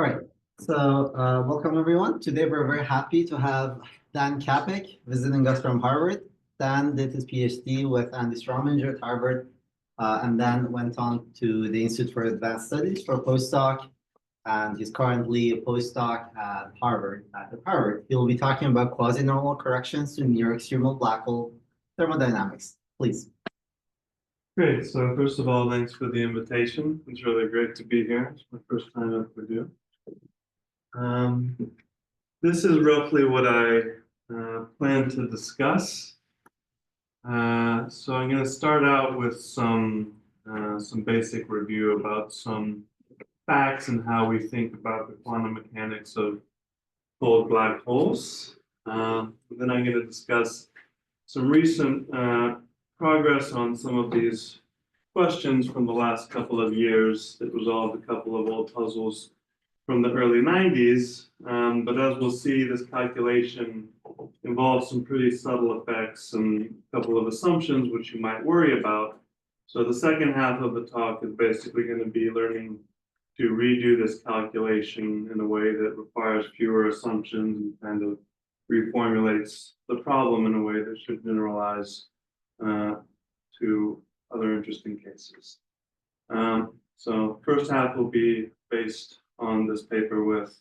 All right, so welcome everyone. Today we're very happy to have Dan Kapec visiting us from Harvard. Dan did his PhD with Andy Strominger at Harvard, and then went on to the Institute for Advanced Studies for postdoc, and he's currently a postdoc at Harvard. He'll be talking about quasi-normal corrections to near-extremal black hole thermodynamics. Please. Great. So first of all, thanks for the invitation. It's really great to be here. It's my first time at Purdue. This is roughly what I plan to discuss. So I'm going to start out with some basic review about some facts and how we think about the quantum mechanics of cold black holes. Then I'm going to discuss some recent progress on some of these questions from the last couple of years that resolved a couple of old puzzles from the early 90s. But as we'll see, this calculation involves some pretty subtle effects and a couple of assumptions which you might worry about. So the second half of the talk is basically going to be learning to redo this calculation in a way that requires fewer assumptions and kind of reformulates the problem in a way that should generalize to other interesting cases. So first half will be based on this paper with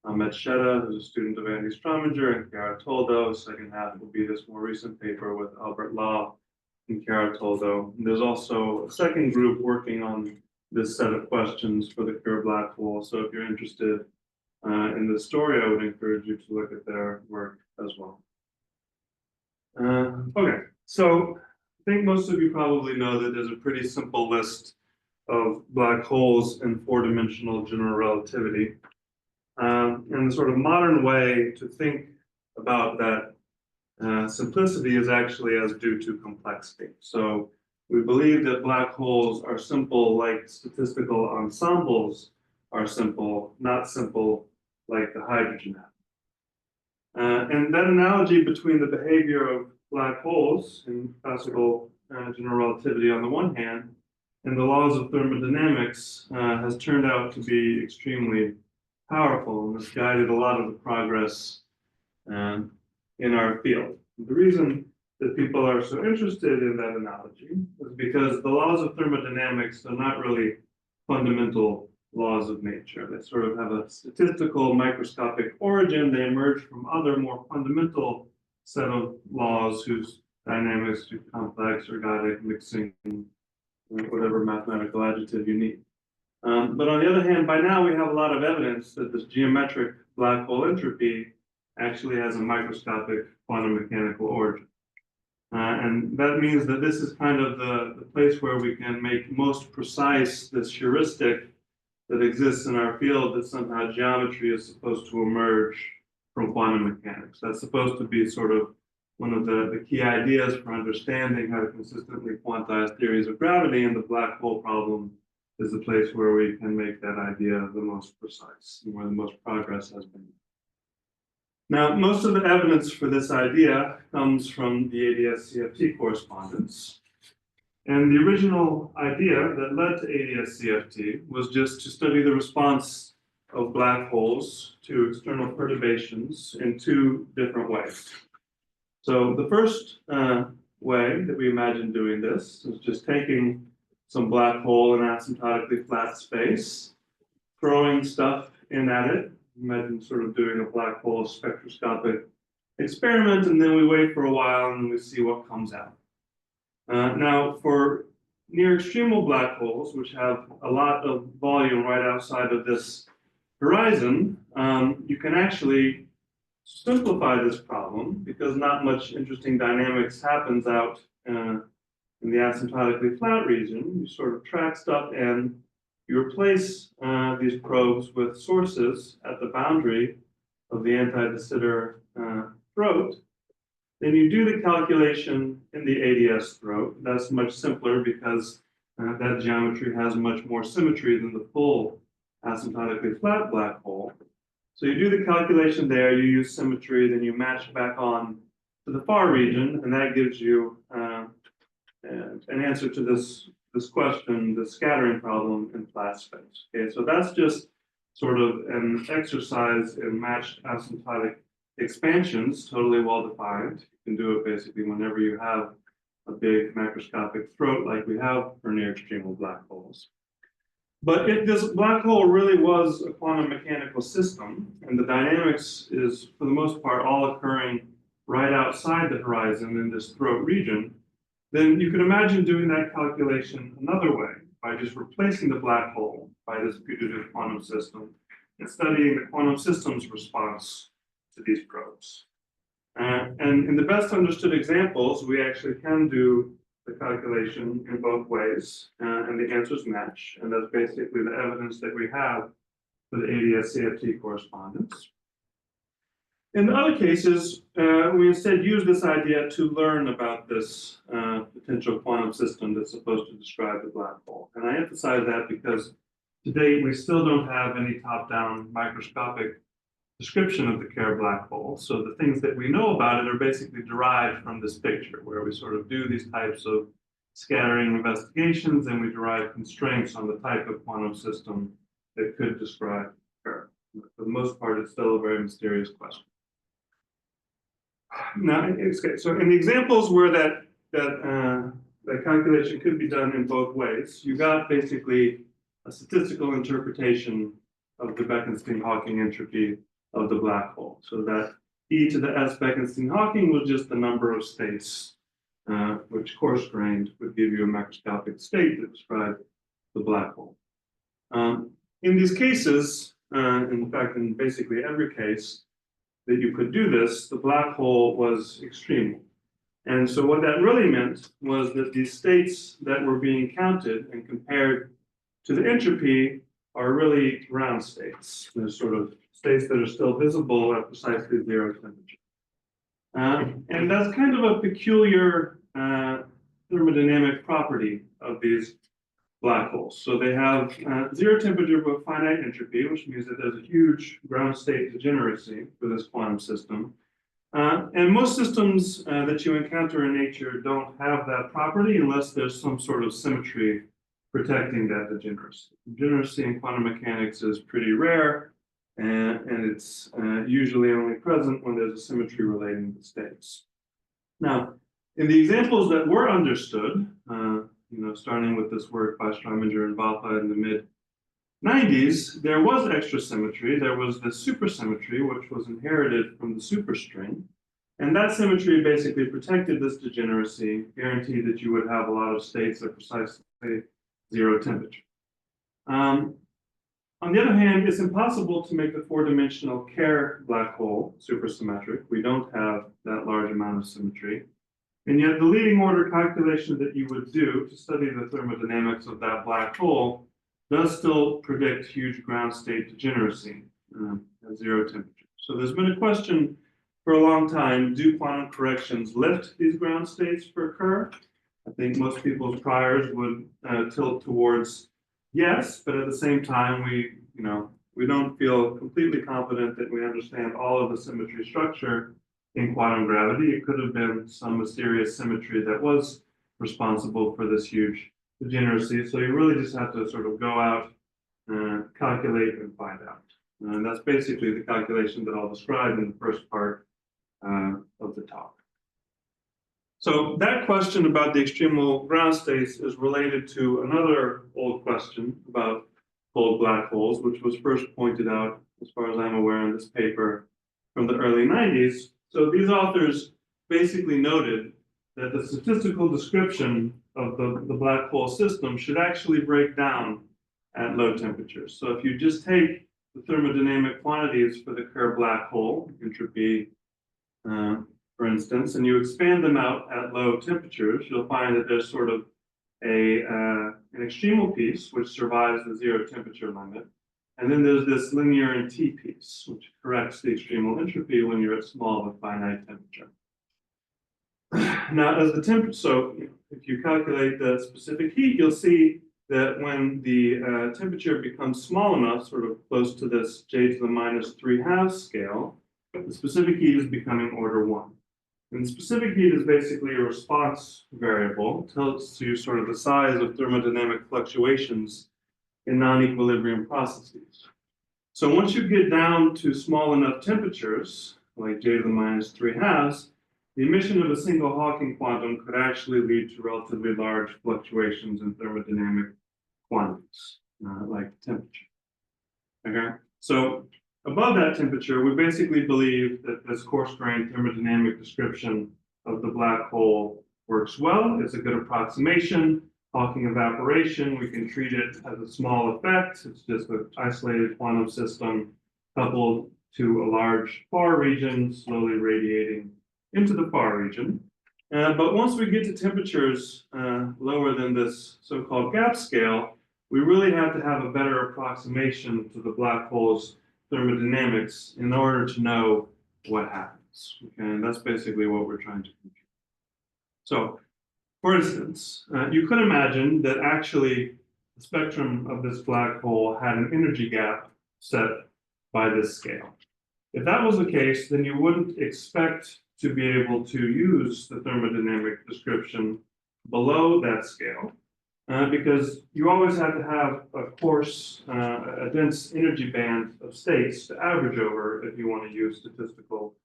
Ahmed Sheda, who's a student of Andy Strominger, and Kerr. Second half will be this more recent paper with Albert Law and Kerr. There's also a second group working on this set of questions for the Kerr black hole. So if you're interested in this story, I would encourage you to look at their work as well. Okay, so I think most of you probably know that there's a pretty simple list of black holes in four-dimensional general relativity. And the sort of modern way to think about that simplicity is actually as due to complexity. So we believe that black holes are simple like statistical ensembles are simple, not simple like the hydrogen atom. And that analogy between the behavior of black holes in classical general relativity on the one hand and the laws of thermodynamics has turned out to be extremely powerful and has guided a lot of the progress in our field. The reason that people are so interested in that analogy is because the laws of thermodynamics are not really fundamental laws of nature. They sort of have a statistical microscopic origin. They emerge from other more fundamental set of laws whose dynamics are complex, ergodic, mixing, whatever mathematical adjective you need. But on the other hand, by now we have a lot of evidence that this geometric black hole entropy actually has a microscopic quantum mechanical origin. And that means that this is kind of the place where we can make most precise this heuristic that exists in our field that somehow geometry is supposed to emerge from quantum mechanics. That's supposed to be sort of one of the key ideas for understanding how to consistently quantize theories of gravity, and the black hole problem is the place where we can make that idea the most precise and where the most progress has been. Now, most of the evidence for this idea comes from the ADS-CFT correspondence. And the original idea that led to ADS-CFT was just to study the response of black holes to external perturbations in two different ways. So the first way that we imagined doing this is just taking some black hole in asymptotically flat space, throwing stuff in at it. Imagine sort of doing a black hole spectroscopic experiment, and then we wait for a while and we see what comes out. Now, for near-extremal black holes, which have a lot of volume right outside of this horizon, you can actually simplify this problem because not much interesting dynamics happens out in the asymptotically flat region. You sort of track stuff and you replace these probes with sources at the boundary of the anti-de Sitter throat. Then you do the calculation in the ADS throat. That's much simpler because that geometry has much more symmetry than the full asymptotically flat black hole. So you do the calculation there, you use symmetry, then you match back on to the far region, and that gives you an answer to this question, the scattering problem in flat space. Okay, so that's just sort of an exercise in matched asymptotic expansions, totally well defined. You can do it basically whenever you have a big macroscopic throat like we have for near-extremal black holes. But if this black hole really was a quantum mechanical system, and the dynamics is, for the most part, all occurring right outside the horizon in this throat region, then you can imagine doing that calculation another way, by just replacing the black hole by this putative quantum system and studying the quantum system's response to these probes. And in the best understood examples, we actually can do the calculation in both ways, and the answers match. And that's basically the evidence that we have for the ADS-CFT correspondence. In the other cases, we instead use this idea to learn about this potential quantum system that's supposed to describe the black hole. And I emphasize that because to date, we still don't have any top-down microscopic description of the Kerr black hole. So the things that we know about it are basically derived from this picture, where we sort of do these types of scattering investigations and we derive constraints on the type of quantum system that could describe Kerr. For the most part, it's still a very mysterious question. Now, so in the examples where that calculation could be done in both ways, you got basically a statistical interpretation of the Bekenstein-Hawking entropy of the black hole. So that e to the s Bekenstein-Hawking was just the number of states, which coarse-grained would give you a macroscopic state that described the black hole. In these cases, in fact, in basically every case that you could do this, the black hole was extremal. And so what that really meant was that these states that were being counted and compared to the entropy are really ground states. They're sort of states that are still visible at precisely zero temperature. And that's kind of a peculiar thermodynamic property of these black holes. So they have zero temperature but finite entropy, which means that there's a huge ground state degeneracy for this quantum system. And most systems that you encounter in nature don't have that property unless there's some sort of symmetry protecting that degeneracy. Degeneracy in quantum mechanics is pretty rare, and it's usually only present when there's a symmetry relating to states. Now, in the examples that were understood, starting with this work by Strominger and Vafa in the mid-90s, there was extra symmetry. There was the supersymmetry, which was inherited from the superstring. And that symmetry basically protected this degeneracy, guaranteed that you would have a lot of states at precisely zero temperature. On the other hand, it's impossible to make the four-dimensional Kerr black hole supersymmetric. We don't have that large amount of symmetry. And yet the leading order calculation that you would do to study the thermodynamics of that black hole does still predict huge ground state degeneracy at zero temperature. So there's been a question for a long time, do quantum corrections lift these ground states for Kerr? I think most people's priors would tilt towards yes, but at the same time, we don't feel completely confident that we understand all of the symmetry structure in quantum gravity. It could have been some mysterious symmetry that was responsible for this huge degeneracy. So you really just have to sort of go out, calculate, and find out. And that's basically the calculation that I'll describe in the first part of the talk. So that question about the extremal ground states is related to another old question about cold black holes, which was first pointed out, as far as I'm aware, in this paper from the early 90s. So these authors basically noted that the statistical description of the black hole system should actually break down at low temperatures. So if you just take the thermodynamic quantities for the Kerr black hole, entropy, for instance, and you expand them out at low temperatures, you'll find that there's sort of an extremal piece which survives the zero temperature limit. And then there's this linear and T piece, which corrects the extremal entropy when you're at small but finite temperature. Now, as the temperature, so if you calculate the specific heat, you'll see that when the temperature becomes small enough, sort of close to this J to the minus 3/2 scale, the specific heat is becoming order 1. And specific heat is basically a response variable, tells you sort of the size of thermodynamic fluctuations in non-equilibrium processes. So once you get down to small enough temperatures, like J to the minus 3/2, the emission of a single Hawking quantum could actually lead to relatively large fluctuations in thermodynamic quantities, like temperature. Okay, so above that temperature, we basically believe that this coarse-grained thermodynamic description of the black hole works well. It's a good approximation. Hawking evaporation, we can treat it as a small effect. It's just an isolated quantum system coupled to a large far region, slowly radiating into the far region. But once we get to temperatures lower than this so-called gap scale, we really have to have a better approximation to the black hole's thermodynamics in order to know what happens. Okay, and that's basically what we're trying to compute. So, for instance, you could imagine that actually the spectrum of this black hole had an energy gap set by this scale. If that was the case, then you wouldn't expect to be able to use the thermodynamic description below that scale, because you always have to have a coarse, a dense energy band of states to average over if you want to use statistical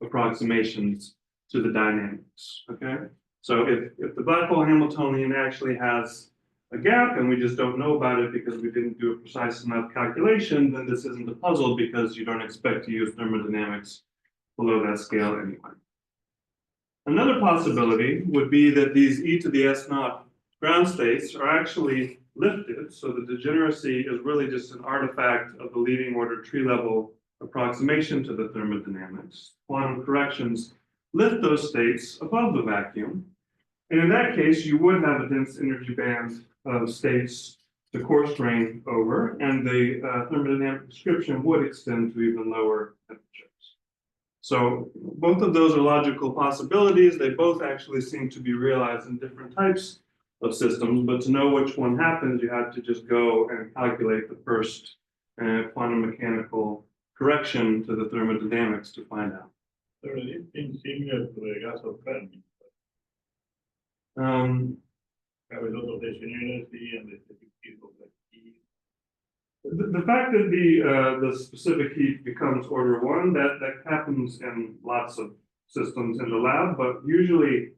approximations to the dynamics, okay? So if the black hole Hamiltonian actually has a gap and we just don't know about it because we didn't do a precise enough calculation, then this isn't a puzzle because you don't expect to use thermodynamics below that scale anyway. Another possibility would be that these e to the s0 ground states are actually lifted, so the degeneracy is really just an artifact of the leading order tree level approximation to the thermodynamics. Quantum corrections lift those states above the vacuum. And in that case, you would have a dense energy band of states to coarse grain over, and the thermodynamic description would extend to even lower temperatures. So both of those are logical possibilities. They both actually seem to be realized in different types of systems, but to know which one happens, you have to just go and calculate the first quantum mechanical correction to the thermodynamics to find out. So it seems similar to the gas of Fermi. Have a lot of degeneracy and the specific heat of the heat. The fact that the specific heat becomes order 1, that happens in lots of systems in the lab, but usually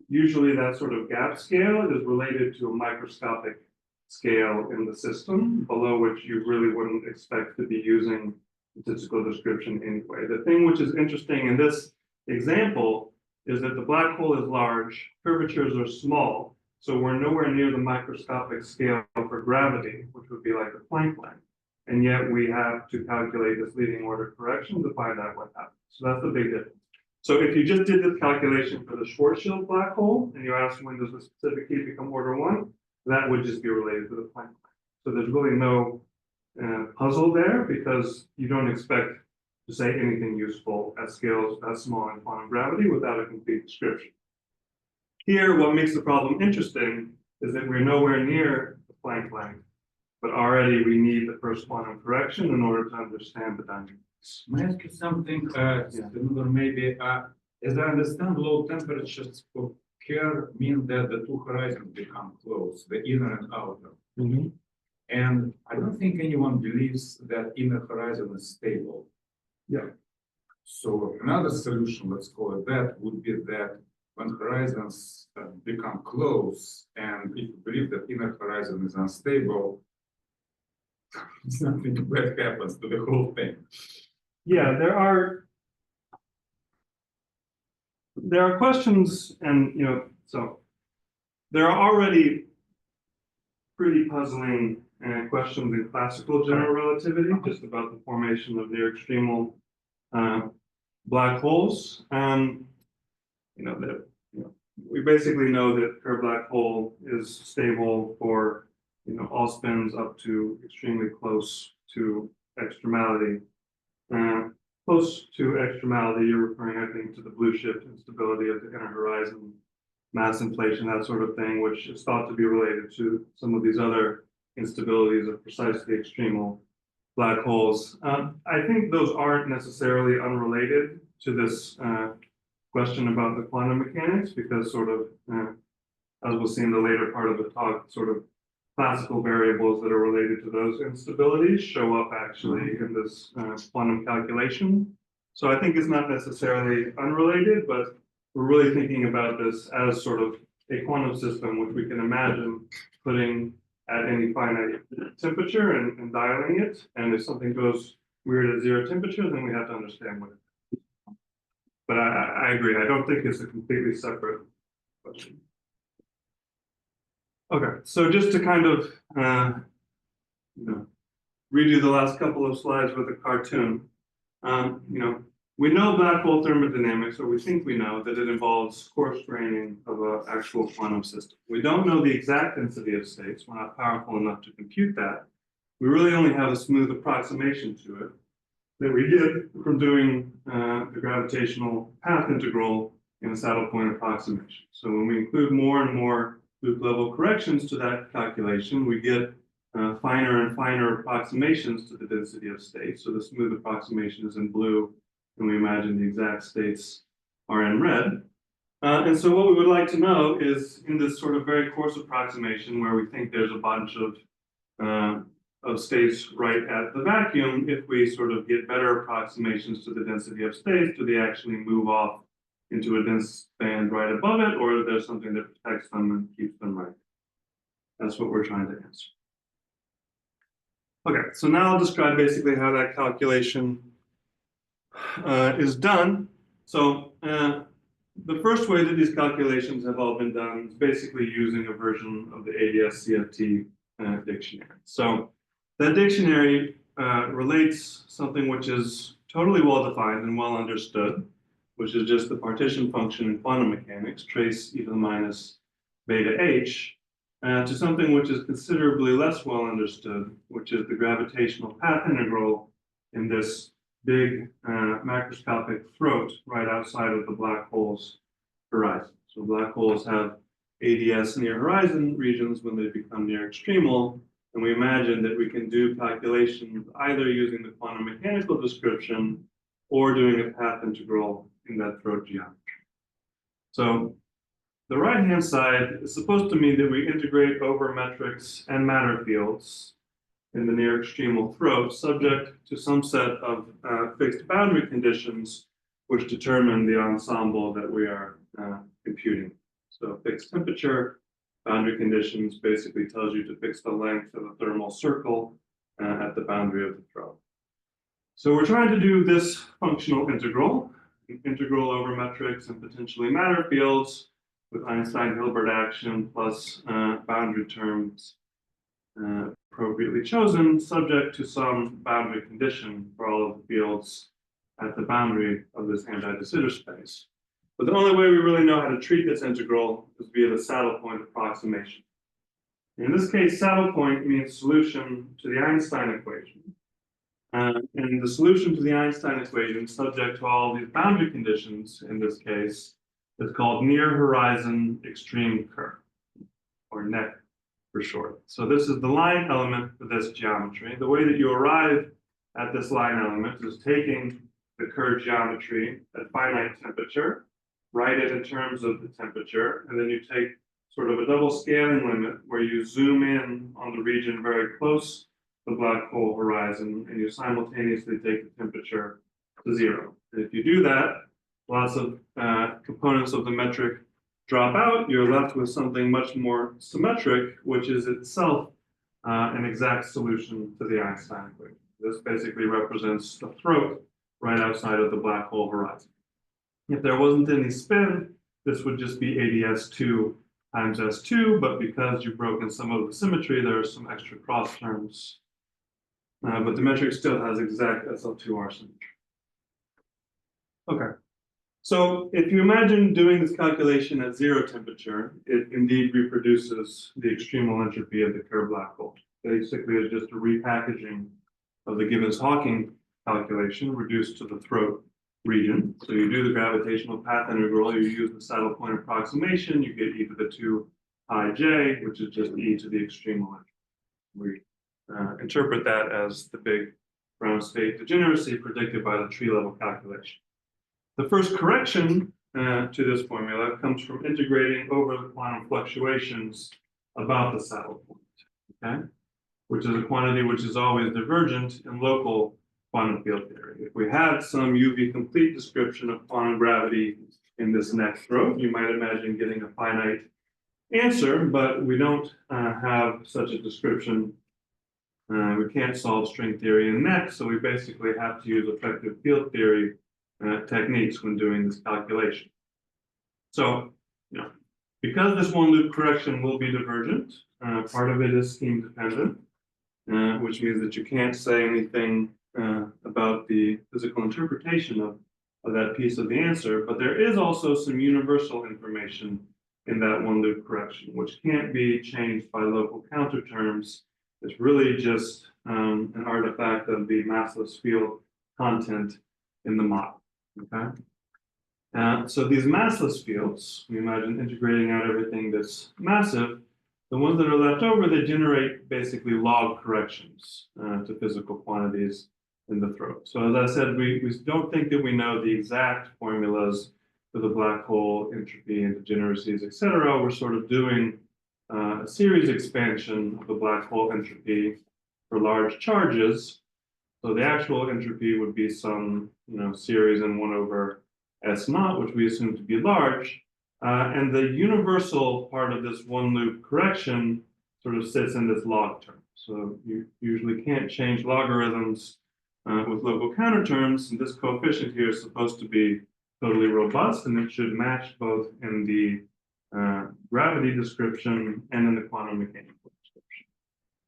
that sort of gap scale is related to a microscopic scale in the system, below which you really wouldn't expect to be using statistical description anyway. The thing which is interesting in this example is that the black hole is large, curvatures are small, so we're nowhere near the microscopic scale for gravity, which would be like the Planck length. And yet we have to calculate this leading order correction to find out what happens. So that's the big difference. So if you just did this calculation for the Schwarzschild black hole, and you asked when does the specific heat become order 1, that would just be related to the Planck length. So there's really no puzzle there, because you don't expect to say anything useful at scales that small in quantum gravity without a complete description. Here, what makes the problem interesting is that we're nowhere near the Planck length, but already we need the first quantum correction in order to understand the dynamics. May I ask you something similar, maybe? As I understand, low temperatures for Kerr mean that the two horizons become close, the inner and outer. Mm-hmm. And I don't think anyone believes that inner horizon is stable. Yeah. So another solution, let's call it that, would be that when horizons become close, and if you believe that inner horizon is unstable, something bad happens to the whole thing. Yeah, there are questions, and so there are already pretty puzzling questions in classical general relativity, just about the formation of near-extremal black holes. We basically know that Kerr black hole is stable for all spins up to extremely close to extremality. Close to extremality, you're referring, I think, to the blue shift instability of the inner horizon, mass inflation, that sort of thing, which is thought to be related to some of these other instabilities of precisely extremal black holes. I think those aren't necessarily unrelated to this question about the quantum mechanics, because sort of, as we'll see in the later part of the talk, sort of classical variables that are related to those instabilities show up actually in this quantum calculation. So I think it's not necessarily unrelated, but we're really thinking about this as sort of a quantum system, which we can imagine putting at any finite temperature and dialing it. And if something goes weird at zero temperature, then we have to understand what it is. But I agree. I don't think it's a completely separate question. Okay, so just to kind of redo the last couple of slides with a cartoon. We know black hole thermodynamics, or we think we know that it involves coarse graining of an actual quantum system. We don't know the exact density of states. We're not powerful enough to compute that. We really only have a smooth approximation to it that we get from doing the gravitational path integral in a saddle point approximation. So when we include more and more loop level corrections to that calculation, we get finer and finer approximations to the density of states. So the smooth approximation is in blue, and we imagine the exact states are in red. And so what we would like to know is in this sort of very coarse approximation where we think there's a bunch of states right at the vacuum, if we sort of get better approximations to the density of states, do they actually move off into a dense band right above it, or is there something that protects them and keeps them right? That's what we're trying to answer. Okay, so now I'll describe basically how that calculation is done. So the first way that these calculations have all been done is basically using a version of the ADS CFT dictionary. So that dictionary relates something which is totally well defined and well understood, which is just the partition function in quantum mechanics, trace e to the minus beta h, to something which is considerably less well understood, which is the gravitational path integral in this big macroscopic throat right outside of the black hole's horizon. So black holes have ADS near horizon regions when they become near-extremal, and we imagine that we can do calculations either using the quantum mechanical description or doing a path integral in that throat geometry. So the right-hand side is supposed to mean that we integrate over metrics and matter fields in the near-extremal throat, subject to some set of fixed boundary conditions which determine the ensemble that we are computing. So fixed temperature, boundary conditions basically tells you to fix the length of a thermal circle at the boundary of the throat. So we're trying to do this functional integral over metrics and potentially matter fields with Einstein-Hilbert action plus boundary terms appropriately chosen, subject to some boundary condition for all of the fields at the boundary of this anti-de Sitter space. But the only way we really know how to treat this integral is via the saddle point approximation. In this case, saddle point means solution to the Einstein equation. And the solution to the Einstein equation, subject to all these boundary conditions in this case, is called near horizon extreme Kerr, or NEC for short. So this is the line element for this geometry. The way that you arrive at this line element is taking the Kerr geometry at finite temperature, write it in terms of the temperature, and then you take sort of a double scaling limit where you zoom in on the region very close to the black hole horizon, and you simultaneously take the temperature to zero. And if you do that, lots of components of the metric drop out, you're left with something much more symmetric, which is itself an exact solution to the Einstein equation. This basically represents the throat right outside of the black hole horizon. If there wasn't any spin, this would just be ADS2 times S2, but because you've broken some of the symmetry, there are some extra cross terms. But the metric still has exact SL2R symmetry. Okay. So if you imagine doing this calculation at zero temperature, it indeed reproduces the extremal entropy of the Kerr black hole. Basically, it's just a repackaging of the Gibbons-Hawking calculation reduced to the throat region. So you do the gravitational path integral, you use the saddle point approximation, you get e to the 2 pi j, which is just e to the extremal entropy. We interpret that as the big ground state degeneracy predicted by the tree level calculation. The first correction to this formula comes from integrating over the quantum fluctuations about the saddle point. okay? Which is a quantity which is always divergent in local quantum field theory. If we had some UV complete description of quantum gravity in this next row, you might imagine getting a finite answer, but we don't have such a description. We can't solve string theory in next, so we basically have to use effective field theory techniques when doing this calculation. So, because this one loop correction will be divergent, part of it is scheme dependent, which means that you can't say anything about the physical interpretation of that piece of the answer, but there is also some universal information in that one loop correction, which can't be changed by local counter terms. It's really just an artifact of the massless field content in the model, okay? So these massless fields, we imagine integrating out everything that's massive, the ones that are left over, they generate basically log corrections to physical quantities in the throat. So as I said, we don't think that we know the exact formulas for the black hole entropy and degeneracies, et cetera. We're sort of doing a series expansion of the black hole entropy for large charges. So the actual entropy would be some series in 1 over S naught, which we assume to be large. And the universal part of this one loop correction sort of sits in this log term. So you usually can't change logarithms with local counter terms, and this coefficient here is supposed to be totally robust, and it should match both in the gravity description and in the quantum mechanical description.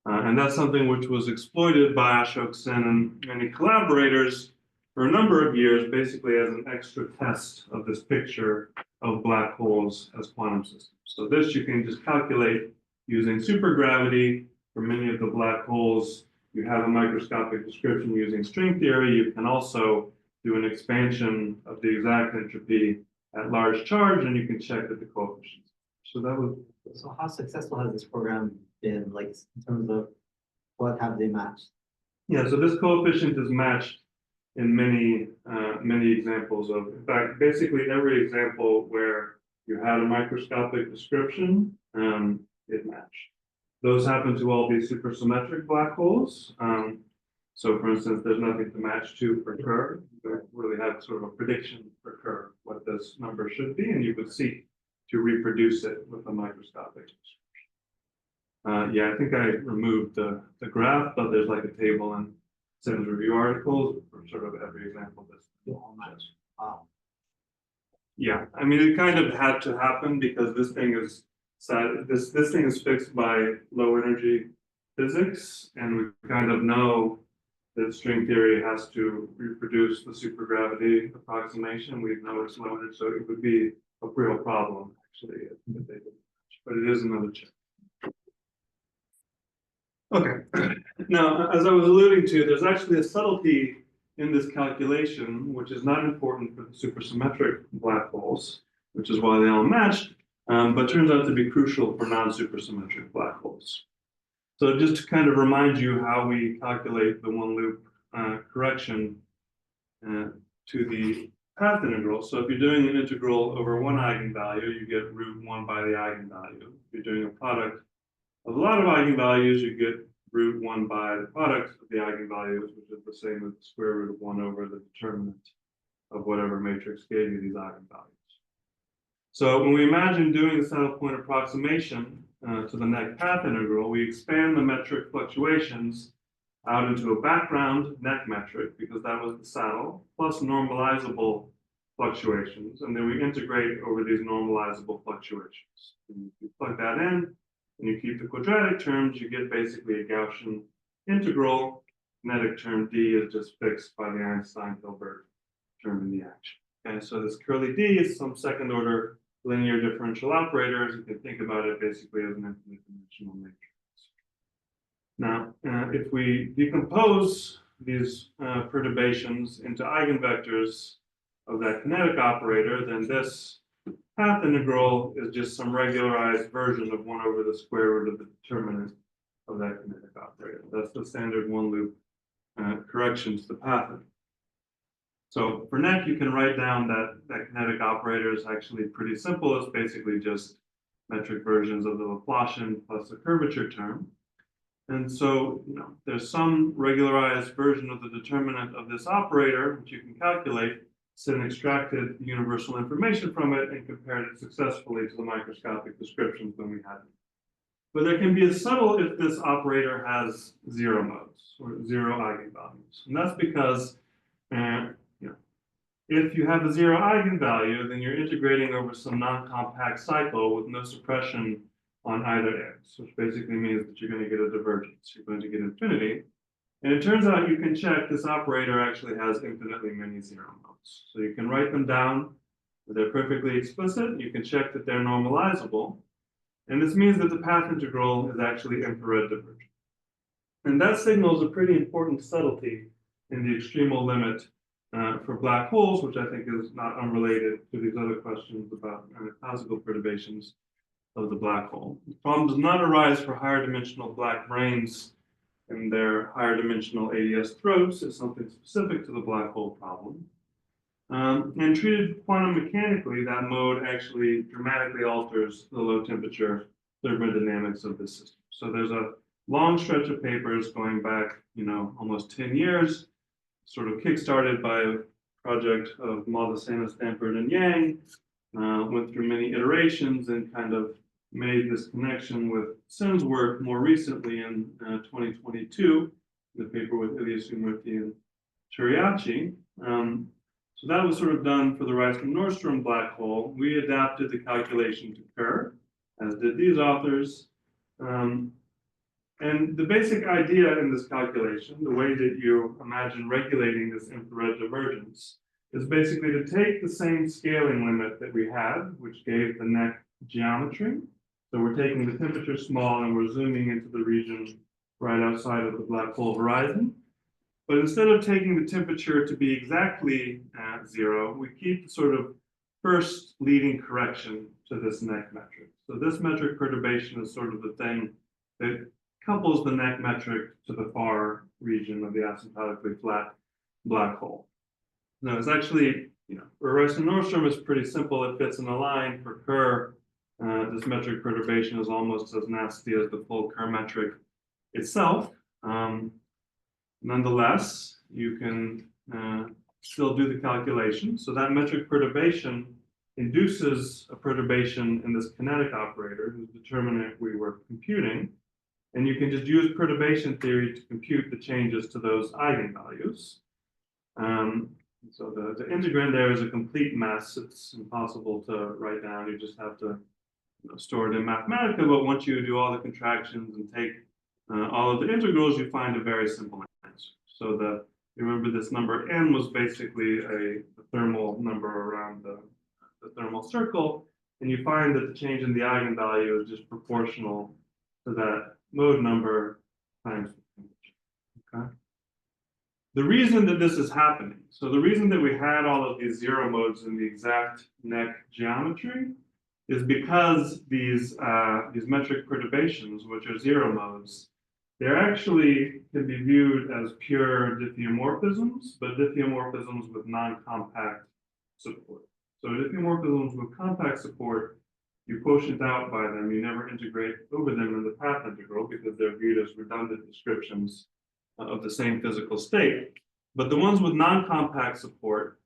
And that's something which was exploited by Ashok Sen and many collaborators for a number of years, basically as an extra test of this picture of black holes as quantum systems. So this you can just calculate using supergravity for many of the black holes. You have a microscopic description using string theory. You can also do an expansion of the exact entropy at large charge, and you can check that the coefficients. So that was. So how successful has this program been, like in terms of what have they matched? Yeah, so this coefficient is matched in many examples of, in fact, basically every example where you had a microscopic description, it matched. Those happen to all be supersymmetric black holes. So for instance, there's nothing to match to for Kerr. You really have sort of a prediction for Kerr, what this number should be, and you would seek to reproduce it with a microscopic description. Yeah, I think I removed the graph, but there's like a table in Sims review articles for sort of every example that's all match. Yeah, I mean, it kind of had to happen because this thing is this thing is fixed by low energy physics, and we kind of know that string theory has to reproduce the supergravity approximation. We know it's low energy, so it would be a real problem actually if they didn't match, but it is another check. Okay, now, as I was alluding to, there's actually a subtlety in this calculation, which is not important for the supersymmetric black holes, which is why they all matched, but turns out to be crucial for non-supersymmetric black holes. So just to kind of remind you how we calculate the one loop correction to the path integral. So if you're doing an integral over one eigenvalue, you get √1 by the eigenvalue. If you're doing a product of a lot of eigenvalues, you get √1 by the product of the eigenvalues, which is the same as the square root of 1 over the determinant of whatever matrix gave you these eigenvalues. So when we imagine doing the saddle point approximation to the neck path integral, we expand the metric fluctuations out into a background neck metric, because that was the saddle, plus normalizable fluctuations, and then we integrate over these normalizable fluctuations. And you plug that in, and you keep the quadratic terms, you get basically a Gaussian integral. Kinetic term d is just fixed by the Einstein-Hilbert term in the action. Okay, so this curly d is some second order linear differential operators. You can think about it basically as an infinite dimensional matrix. Now, if we decompose these perturbations into eigenvectors of that kinetic operator, then this path integral is just some regularized version of 1 over the square root of the determinant of that kinetic operator. That's the standard one loop correction to the path integral. So for neck, you can write down that kinetic operator is actually pretty simple. It's basically just metric versions of the Laplacian plus the curvature term. And so, there's some regularized version of the determinant of this operator, which you can calculate, and extracted the universal information from it and compared it successfully to the microscopic descriptions when we had it. But there can be a subtle if this operator has zero modes or zero eigenvalues. And that's because if you have a zero eigenvalue, then you're integrating over some non-compact cycle with no suppression on either ends, which basically means that you're going to get a divergence. You're going to get infinity. And it turns out you can check this operator actually has infinitely many zero modes. So you can write them down. They're perfectly explicit. You can check that they're normalizable. And this means that the path integral is actually infrared divergent. And that signals a pretty important subtlety in the extremal limit for black holes, which I think is not unrelated to these other questions about classical perturbations of the black hole. The problem does not arise for higher dimensional black brains and their higher dimensional ADS throats. It's something specific to the black hole problem. And treated quantum mechanically, that mode actually dramatically alters the low temperature thermodynamics of the system. So there's a long stretch of papers going back, almost 10 years, sort of kickstarted by a project of Maldacena, Stanford, and Yang, went through many iterations and kind of made this connection with Sim's work more recently in 2022, the paper with Ilyasumurthy and Churiachi. So that was sort of done for the Reisman-Nordstrom black hole. We adapted the calculation to Kerr, as did these authors. And the basic idea in this calculation, the way that you imagine regulating this infrared divergence, is basically to take the same scaling limit that we had, which gave the neck geometry. So we're taking the temperature small and we're zooming into the region right outside of the black hole horizon. But instead of taking the temperature to be exactly at zero, we keep the sort of first leading correction to this neck metric. So this metric perturbation is sort of the thing that couples the neck metric to the far region of the asymptotically flat black hole. Now it's actually, for Reisman-Nordstrom is pretty simple. It fits in a line. For Kerr, this metric perturbation is almost as nasty as the full Kerr metric itself. Nonetheless, you can still do the calculation. So that metric perturbation induces a perturbation in this kinetic operator, whose determinant we were computing. And you can just use perturbation theory to compute the changes to those eigenvalues. So the integrand there is a complete mess. It's impossible to write down. You just have to store it in Mathematica. But once you do all the contractions and take all of the integrals, you find a very simple answer. So remember this number n was basically a thermal number around the thermal circle. And you find that the change in the eigenvalue is just proportional to that mode number times the temperature. Okay. The reason that this is happening, so the reason that we had all of these zero modes in the exact neck geometry is because these metric perturbations, which are zero modes, they're actually can be viewed as pure diffeomorphisms, but diffeomorphisms with non-compact support. So diffeomorphisms with compact support, you quotient out by them, you never integrate over them in the path integral because they're viewed as redundant descriptions of the same physical state. But the ones with non-compact support,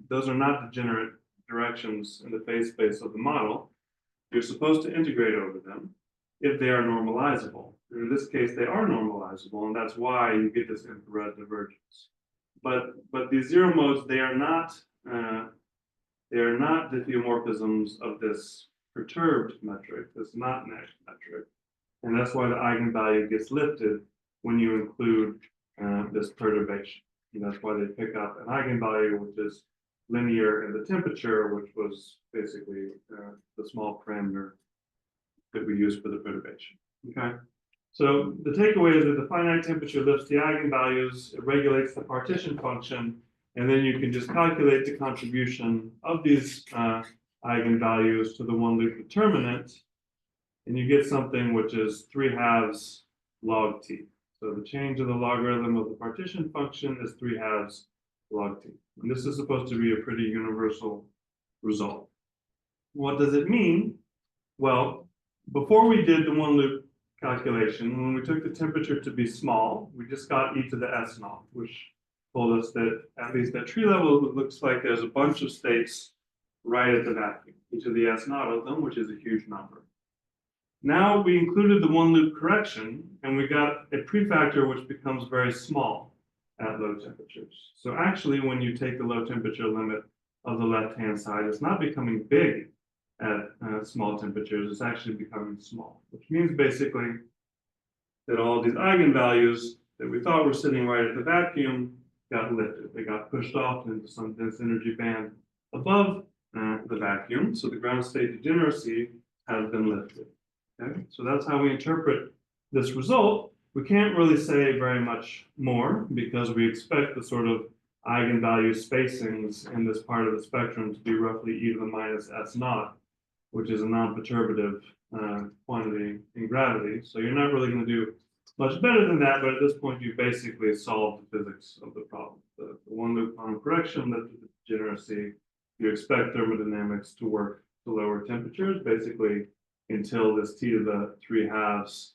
those are not degenerate directions in the phase space of the model. You're supposed to integrate over them if they are normalizable. And in this case, they are normalizable, and that's why you get this infrared divergence. But these zero modes, they are not diffeomorphisms of this perturbed metric, this not neck metric. And that's why the eigenvalue gets lifted when you include this perturbation. And that's why they pick up an eigenvalue which is linear in the temperature, which was basically the small parameter that we use for the perturbation. Okay. So the takeaway is that the finite temperature lifts the eigenvalues, it regulates the partition function, and then you can just calculate the contribution of these eigenvalues to the one loop determinant, and you get something which is 3/2 log t. So the change in the logarithm of the partition function is 3/2 log t. And this is supposed to be a pretty universal result. What does it mean? Well, before we did the one loop calculation, when we took the temperature to be small, we just got e to the s naught, which told us that at least at tree level, it looks like there's a bunch of states right at the vacuum, e to the s naught of them, which is a huge number. Now we included the one loop correction, and we got a prefactor which becomes very small at low temperatures. So actually, when you take the low temperature limit of the left-hand side, it's not becoming big at small temperatures, it's actually becoming small, which means basically that all these eigenvalues that we thought were sitting right at the vacuum got lifted. They got pushed off into some dense energy band above the vacuum. So the ground state degeneracy has been lifted. Okay, so that's how we interpret this result. We can't really say very much more because we expect the sort of eigenvalue spacings in this part of the spectrum to be roughly e to the minus s naught, which is a non-perturbative quantity in gravity. So you're not really going to do much better than that, but at this point, you basically solved the physics of the problem. The one loop quantum correction lifted the degeneracy. You expect thermodynamics to work to lower temperatures, basically until this t to the 3/2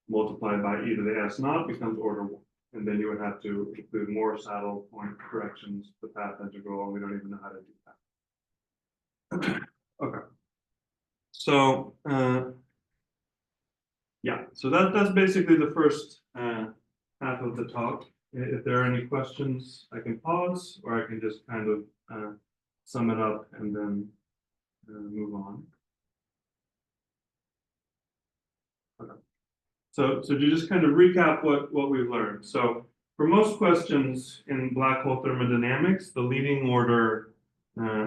multiplied by e to the s naught becomes order 1. And then you would have to include more saddle point corrections, the path integral, and we don't even know how to do that. Okay. So, yeah, so that's basically the first half of the talk. If there are any questions, I can pause, or I can just kind of sum it up and then move on. Okay. So to just kind of recap what we've learned. So for most questions in black hole thermodynamics, the leading order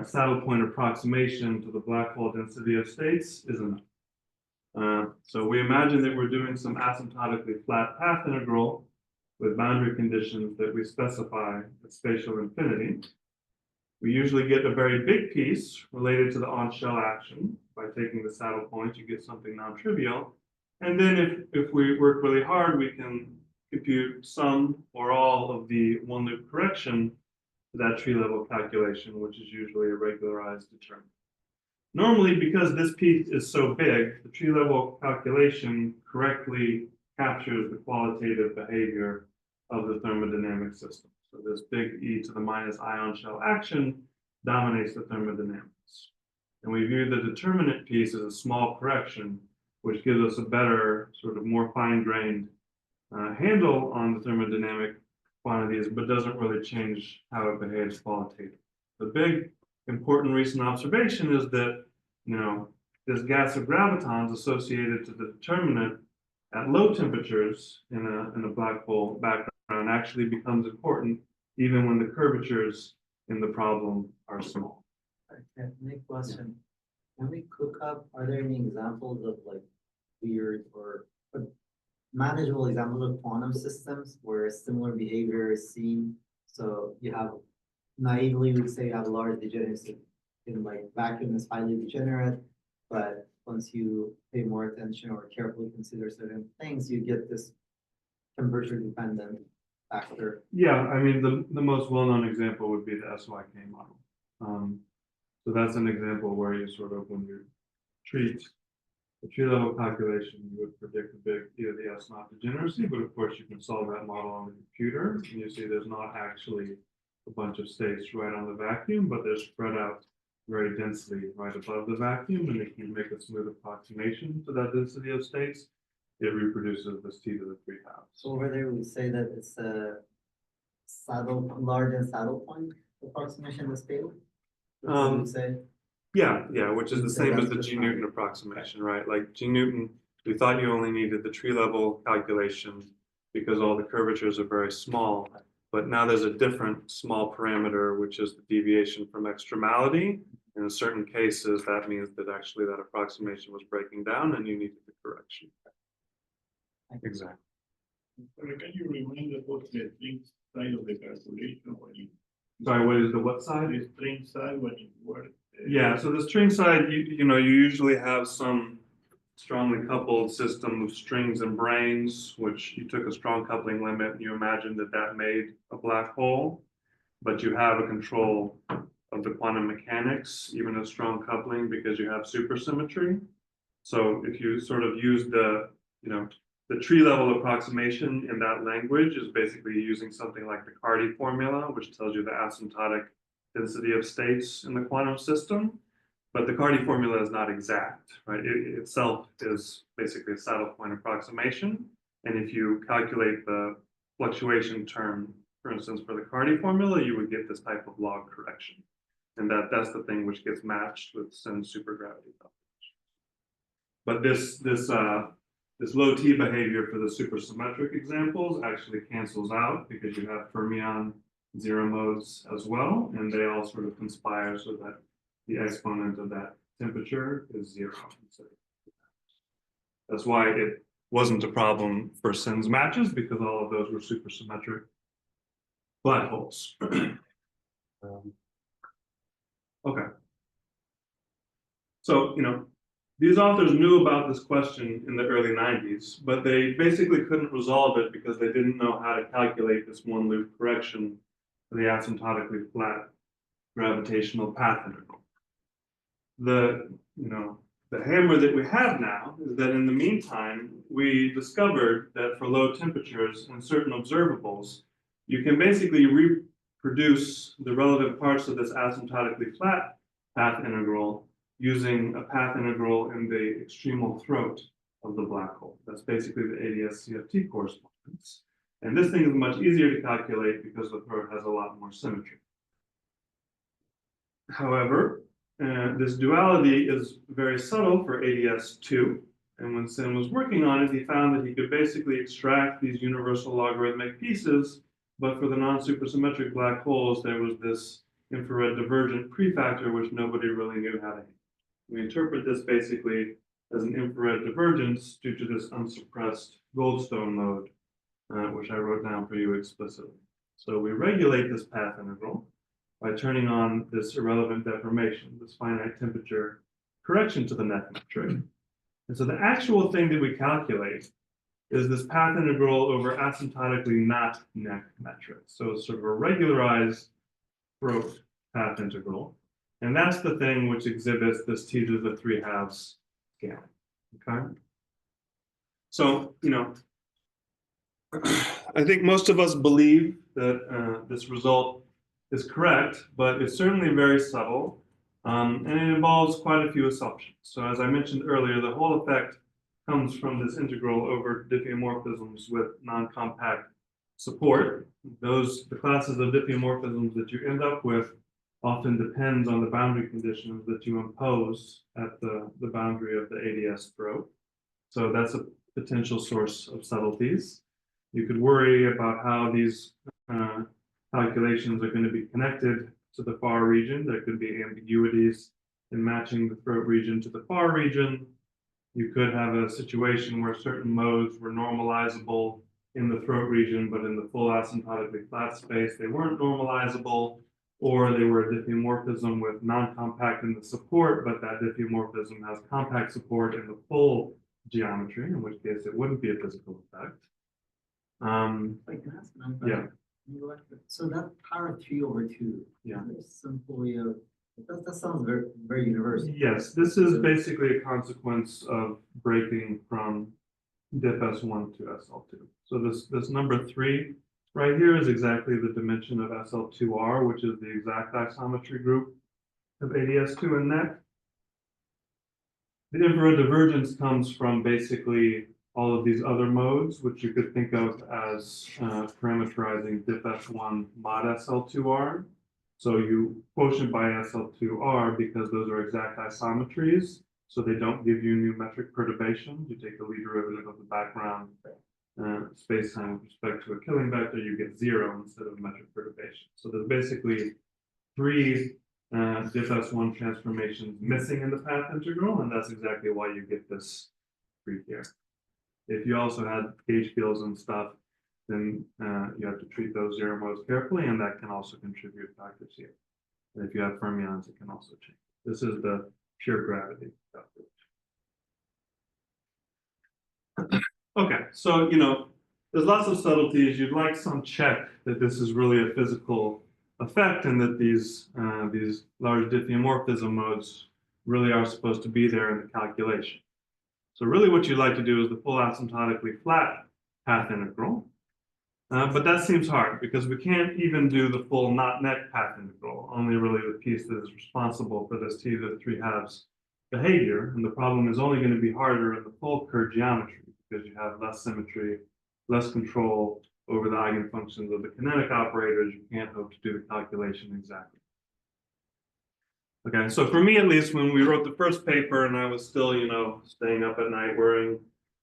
saddle point approximation to the black hole density of states is enough. So we imagine that we're doing some asymptotically flat path integral with boundary conditions that we specify at spatial infinity. We usually get a very big piece related to the on-shell action. By taking the saddle point, you get something non-trivial. And then if we work really hard, we can compute some or all of the one loop correction to that tree level calculation, which is usually a regularized determinant. Normally, because this piece is so big, the tree level calculation correctly captures the qualitative behavior of the thermodynamic system. So this big e to the minus ion shell action dominates the thermodynamics. And we view the determinant piece as a small correction, which gives us a better, sort of more fine-grained handle on the thermodynamic quantities, but doesn't really change how it behaves qualitatively. The big important recent observation is that, this gas of gravitons associated to the determinant at low temperatures in a black hole background actually becomes important even when the curvatures in the problem are small. Okay, next question. When we cook up, are there any examples of like weird or manageable examples of quantum systems where similar behavior is seen? So you have naively we would say you have a large degeneracy in like vacuum is highly degenerate, but once you pay more attention or carefully consider certain things, you get this temperature dependent factor. Yeah, I mean the most well-known example would be the SYK model. So that's an example where you sort of, when you treat the tree level calculation, you would predict a big e to the s naught degeneracy, but of course you can solve that model on the computer, and you see there's not actually a bunch of states right on the vacuum, but they're spread out very densely right above the vacuum, and if you make a smooth approximation to that density of states, it reproduces this t to the 3/2. So over there we say that it's a large and saddle point approximation of scale. Say. Yeah, which is the same as the G Newton approximation, right? Like G Newton, we thought you only needed the tree level calculation because all the curvatures are very small, but now there's a different small parameter, which is the deviation from extremality. And in certain cases, that means that actually that approximation was breaking down and you needed the correction. Exactly. Can you remind us what the string side of the calculation when you? Sorry, what is the what side? The string side when you work. Yeah, so the string side, you usually have some strongly coupled system of strings and branes, which you took a strong coupling limit and you imagined that made a black hole, but you have a control of the quantum mechanics, even a strong coupling, because you have supersymmetry. So if you sort of use the, the tree level approximation in that language is basically using something like the Carty formula, which tells you the asymptotic density of states in the quantum system. But the Carty formula is not exact, right? It itself is basically a saddle point approximation. And if you calculate the fluctuation term, for instance, for the Carty formula, you would get this type of log correction. And that's the thing which gets matched with some supergravity calculations. But this low T behavior for the supersymmetric examples actually cancels out because you have fermion zero modes as well, and they all sort of conspire so that the exponent of that temperature is zero. That's why it wasn't a problem for Sins matches, because all of those were supersymmetric black holes. Okay. So, these authors knew about this question in the early 90s, but they basically couldn't resolve it because they didn't know how to calculate this one loop correction for the asymptotically flat gravitational path integral. The hammer that we have now is that in the meantime, we discovered that for low temperatures and certain observables, you can basically reproduce the relevant parts of this asymptotically flat path integral using a path integral in the extremal throat of the black hole. That's basically the ADS-CFT correspondence. And this thing is much easier to calculate because the throat has a lot more symmetry. However, this duality is very subtle for ADS2. And when Sin was working on it, he found that he could basically extract these universal logarithmic pieces, but for the non-supersymmetric black holes, there was this infrared divergent prefactor, which nobody really knew how to handle. We interpret this basically as an infrared divergence due to this unsuppressed Goldstone mode, which I wrote down for you explicitly. So we regulate this path integral by turning on this irrelevant deformation, this finite temperature correction to the net metric. And so the actual thing that we calculate is this path integral over asymptotically not net metric. So it's sort of a regularized throat path integral. And that's the thing which exhibits this t to the 3/2 scale, okay? So, I think most of us believe that this result is correct, but it's certainly very subtle, and it involves quite a few assumptions. So as I mentioned earlier, the whole effect comes from this integral over diffeomorphisms with non-compact support. The classes of diffeomorphisms that you end up with often depends on the boundary conditions that you impose at the boundary of the ADS throat. So that's a potential source of subtleties. You could worry about how these calculations are going to be connected to the far region. There could be ambiguities in matching the throat region to the far region. You could have a situation where certain modes were normalizable in the throat region, but in the full asymptotically flat space, they weren't normalizable, or they were a diffeomorphism with non-compact in the support, but that diffeomorphism has compact support in the full geometry, in which case it wouldn't be a physical effect. Wait, can I ask another Yeah. question? So that power 3/2. Yeah. Is simply that sounds very, very universal. Yes, this is basically a consequence of breaking from diff S1 to SL2. So this number 3 right here is exactly the dimension of SL2R, which is the exact isometry group of ADS2 and net. The infrared divergence comes from basically all of these other modes, which you could think of as parameterizing diff S1 mod SL2R. So you quotient by SL2R because those are exact isometries, so they don't give you new metric perturbation. You take the Lie derivative of the background space-time with respect to a Killing vector, you get 0 instead of metric perturbation. So there's basically 3 diff S1 transformations missing in the path integral, and that's exactly why you get this 3 here. If you also had gauge fields and stuff, then you have to treat those 0 modes carefully, and that can also contribute factors here. And if you have fermions, it can also change. This is the pure gravity calculation. Okay, so there's lots of subtleties. You'd like some check that this is really a physical effect, and that these large diffeomorphism modes really are supposed to be there in the calculation. So really what you'd like to do is the full asymptotically flat path integral. But that seems hard because we can't even do the full not net path integral, only really the piece that is responsible for this t to the 3/2 behavior. And the problem is only going to be harder in the full Kerr geometry because you have less symmetry, less control over the eigenfunctions of the kinetic operators. You can't hope to do the calculation exactly. Okay, so for me at least, when we wrote the first paper and I was still, staying up at night worrying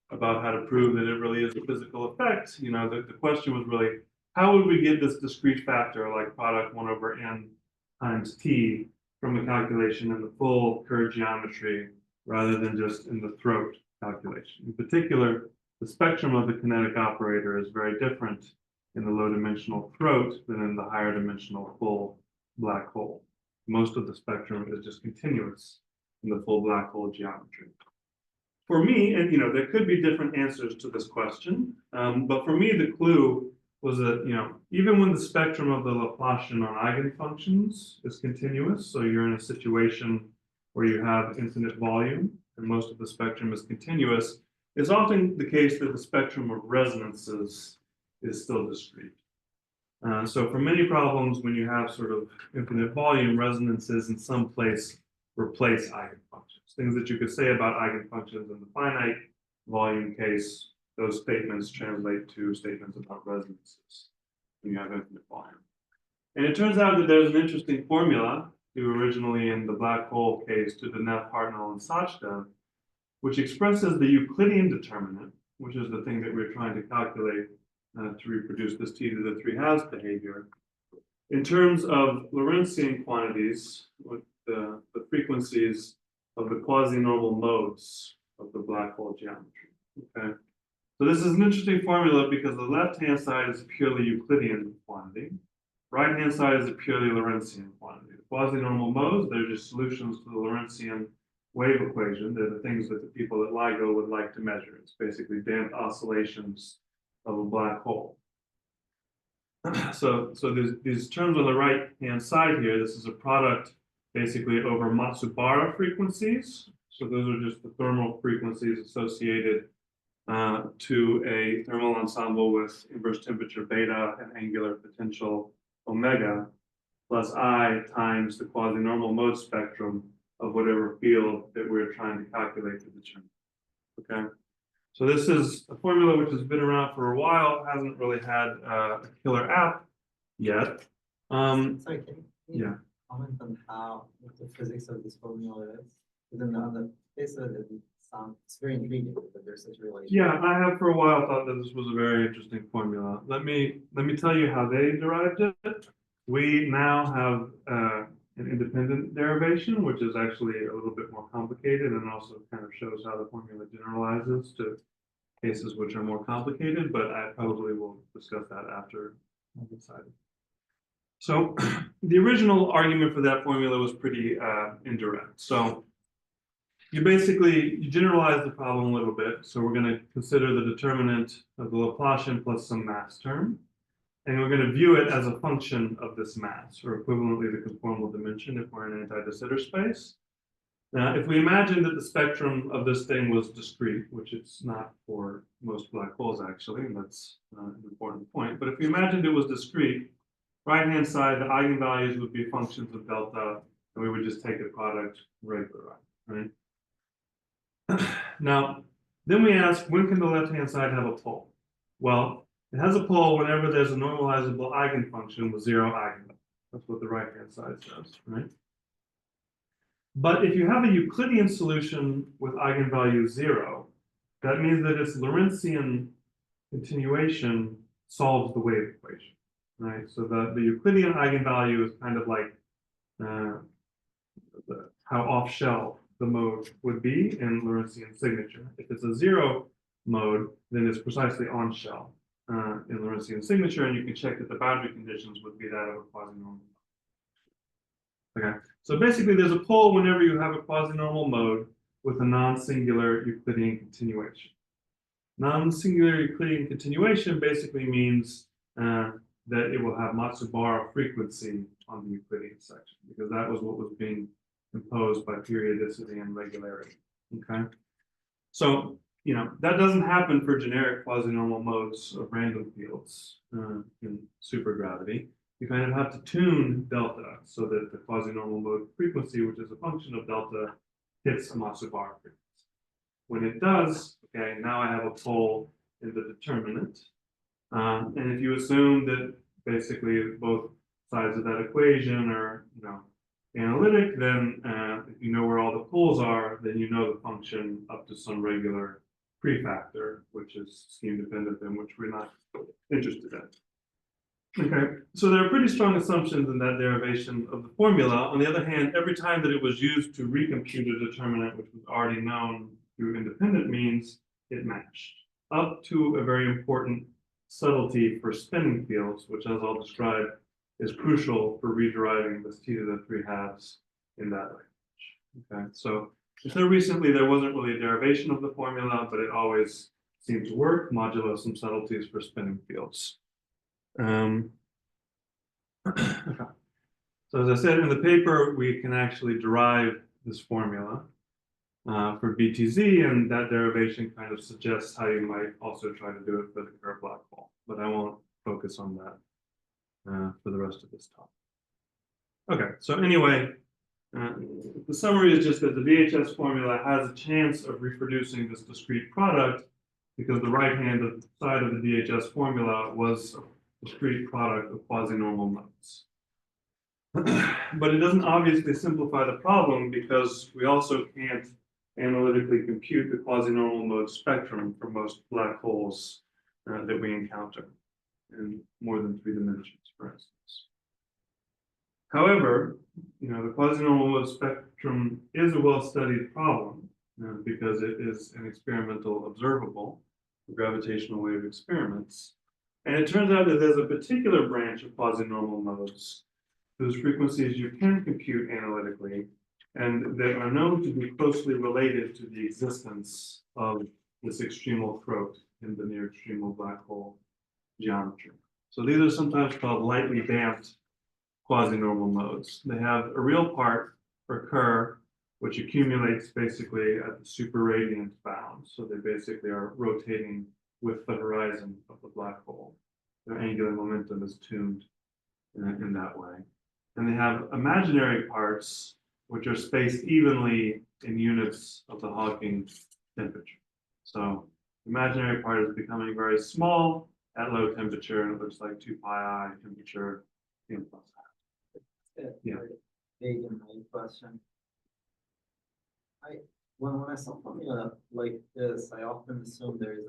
about how to prove that it really is a physical effect, the question was really, how would we get this discrete factor like product 1/n times t from a calculation in the full Kerr geometry rather than just in the throat calculation? In particular, the spectrum of the kinetic operator is very different in the low dimensional throat than in the higher dimensional full black hole. Most of the spectrum is just continuous in the full black hole geometry. For me, and there could be different answers to this question, but for me, the clue was that, even when the spectrum of the Laplacian on eigenfunctions is continuous, so you're in a situation where you have infinite volume and most of the spectrum is continuous, it's often the case that the spectrum of resonances is still discrete. So for many problems, when you have sort of infinite volume, resonances in some place replace eigenfunctions. Things that you could say about eigenfunctions in the finite volume case, those statements translate to statements about resonances when you have infinite volume. And it turns out that there's an interesting formula, due originally in the black hole case to the Denef-Hartnoll-Sachdev, which expresses the Euclidean determinant, which is the thing that we're trying to calculate to reproduce this t to the 3/2 behavior, in terms of Lorentzian quantities with the frequencies of the quasi-normal modes of the black hole geometry. Okay, so this is an interesting formula because the left-hand side is a purely Euclidean quantity, right-hand side is a purely Lorentzian quantity. The quasi-normal modes, they're just solutions to the Lorentzian wave equation. They're the things that the people at LIGO would like to measure. It's basically damped oscillations of a black hole. So there's these terms on the right-hand side here. This is a product basically over Matsubara frequencies. So those are just the thermal frequencies associated to a thermal ensemble with inverse temperature beta and angular potential omega, plus I times the quasi-normal mode spectrum of whatever field that we're trying to calculate to determine. Okay. So this is a formula which has been around for a while, hasn't really had a killer app yet. Sorry, can Yeah. comment on what the physics of this formula is? Because on the face of it, it's very intriguing that there's such a relation. Yeah, I have for a while thought that this was a very interesting formula. Let me tell you how they derived it. We now have an independent derivation, which is actually a little bit more complicated and also kind of shows how the formula generalizes to cases which are more complicated, but I probably will discuss that after I've decided. So the original argument for that formula was pretty indirect. So you generalize the problem a little bit. So we're going to consider the determinant of the Laplacian plus some mass term. And we're going to view it as a function of this mass, or equivalently the conformal dimension if we're in an anti-de Sitter space. Now, if we imagine that the spectrum of this thing was discrete, which it's not for most black holes actually, and that's an important point, but if we imagined it was discrete, right-hand side, the eigenvalues would be functions of delta, and we would just take the product regularized, right? Now, then we ask, when can the left-hand side have a pole? Well, it has a pole whenever there's a normalizable eigenfunction with 0 eigenvalue. That's what the right-hand side says, right? But if you have a Euclidean solution with eigenvalue 0, that means that its Lorentzian continuation solves the wave equation, right? So the Euclidean eigenvalue is kind of like how off-shell the mode would be in Lorentzian signature. If it's a 0 mode, then it's precisely on-shell in Lorentzian signature, and you can check that the boundary conditions would be that of a quasi-normal. Okay, so basically there's a pole whenever you have a quasi-normal mode with a non-singular Euclidean continuation. Non-singular Euclidean continuation basically means that it will have Matsubara frequency on the Euclidean section, because that was what was being imposed by periodicity and regularity. Okay, So, that doesn't happen for generic quasi-normal modes of random fields in supergravity. You kind of have to tune delta so that the quasi-normal mode frequency, which is a function of delta, hits a Matsubar frequency. When it does, okay, now I have a pole in the determinant. And if you assume that basically both sides of that equation are, analytic, then if you know where all the poles are, then you know the function up to some regular prefactor, which is scheme dependent and which we're not interested in. Okay, so there are pretty strong assumptions in that derivation of the formula. On the other hand, every time that it was used to recompute a determinant which was already known through independent means, it matched, up to a very important subtlety for spinning fields, which, as I'll describe, is crucial for rederiving this t to the 3/2 in that language. Okay, so until recently, there wasn't really a derivation of the formula, but it always seemed to work, modulo some subtleties for spinning fields. Okay. So as I said in the paper, we can actually derive this formula for BTZ, and that derivation kind of suggests how you might also try to do it for the Kerr black hole, but I won't focus on that for the rest of this talk. Okay, so anyway, the summary is just that the VHS formula has a chance of reproducing this discrete product because the right-hand side of the VHS formula was a discrete product of quasi-normal modes. But it doesn't obviously simplify the problem because we also can't analytically compute the quasi-normal mode spectrum for most black holes that we encounter in more than 3 dimensions, for instance. However, the quasi-normal mode spectrum is a well-studied problem because it is an experimental observable for gravitational wave experiments. And it turns out that there's a particular branch of quasi-normal modes whose frequencies you can compute analytically and that are known to be closely related to the existence of this extremal throat in the near-extremal black hole geometry. So these are sometimes called lightly damped quasi-normal modes. They have a real part for Kerr, which accumulates basically at the super-radiant bound. So they basically are rotating with the horizon of the black hole. Their angular momentum is tuned in that way. And they have imaginary parts, which are spaced evenly in units of the Hawking temperature. So imaginary part is becoming very small at low temperature, and it looks like 2 pi I temperature in plus half. Yeah. Big in my question. When I saw formula like this, I often assume there's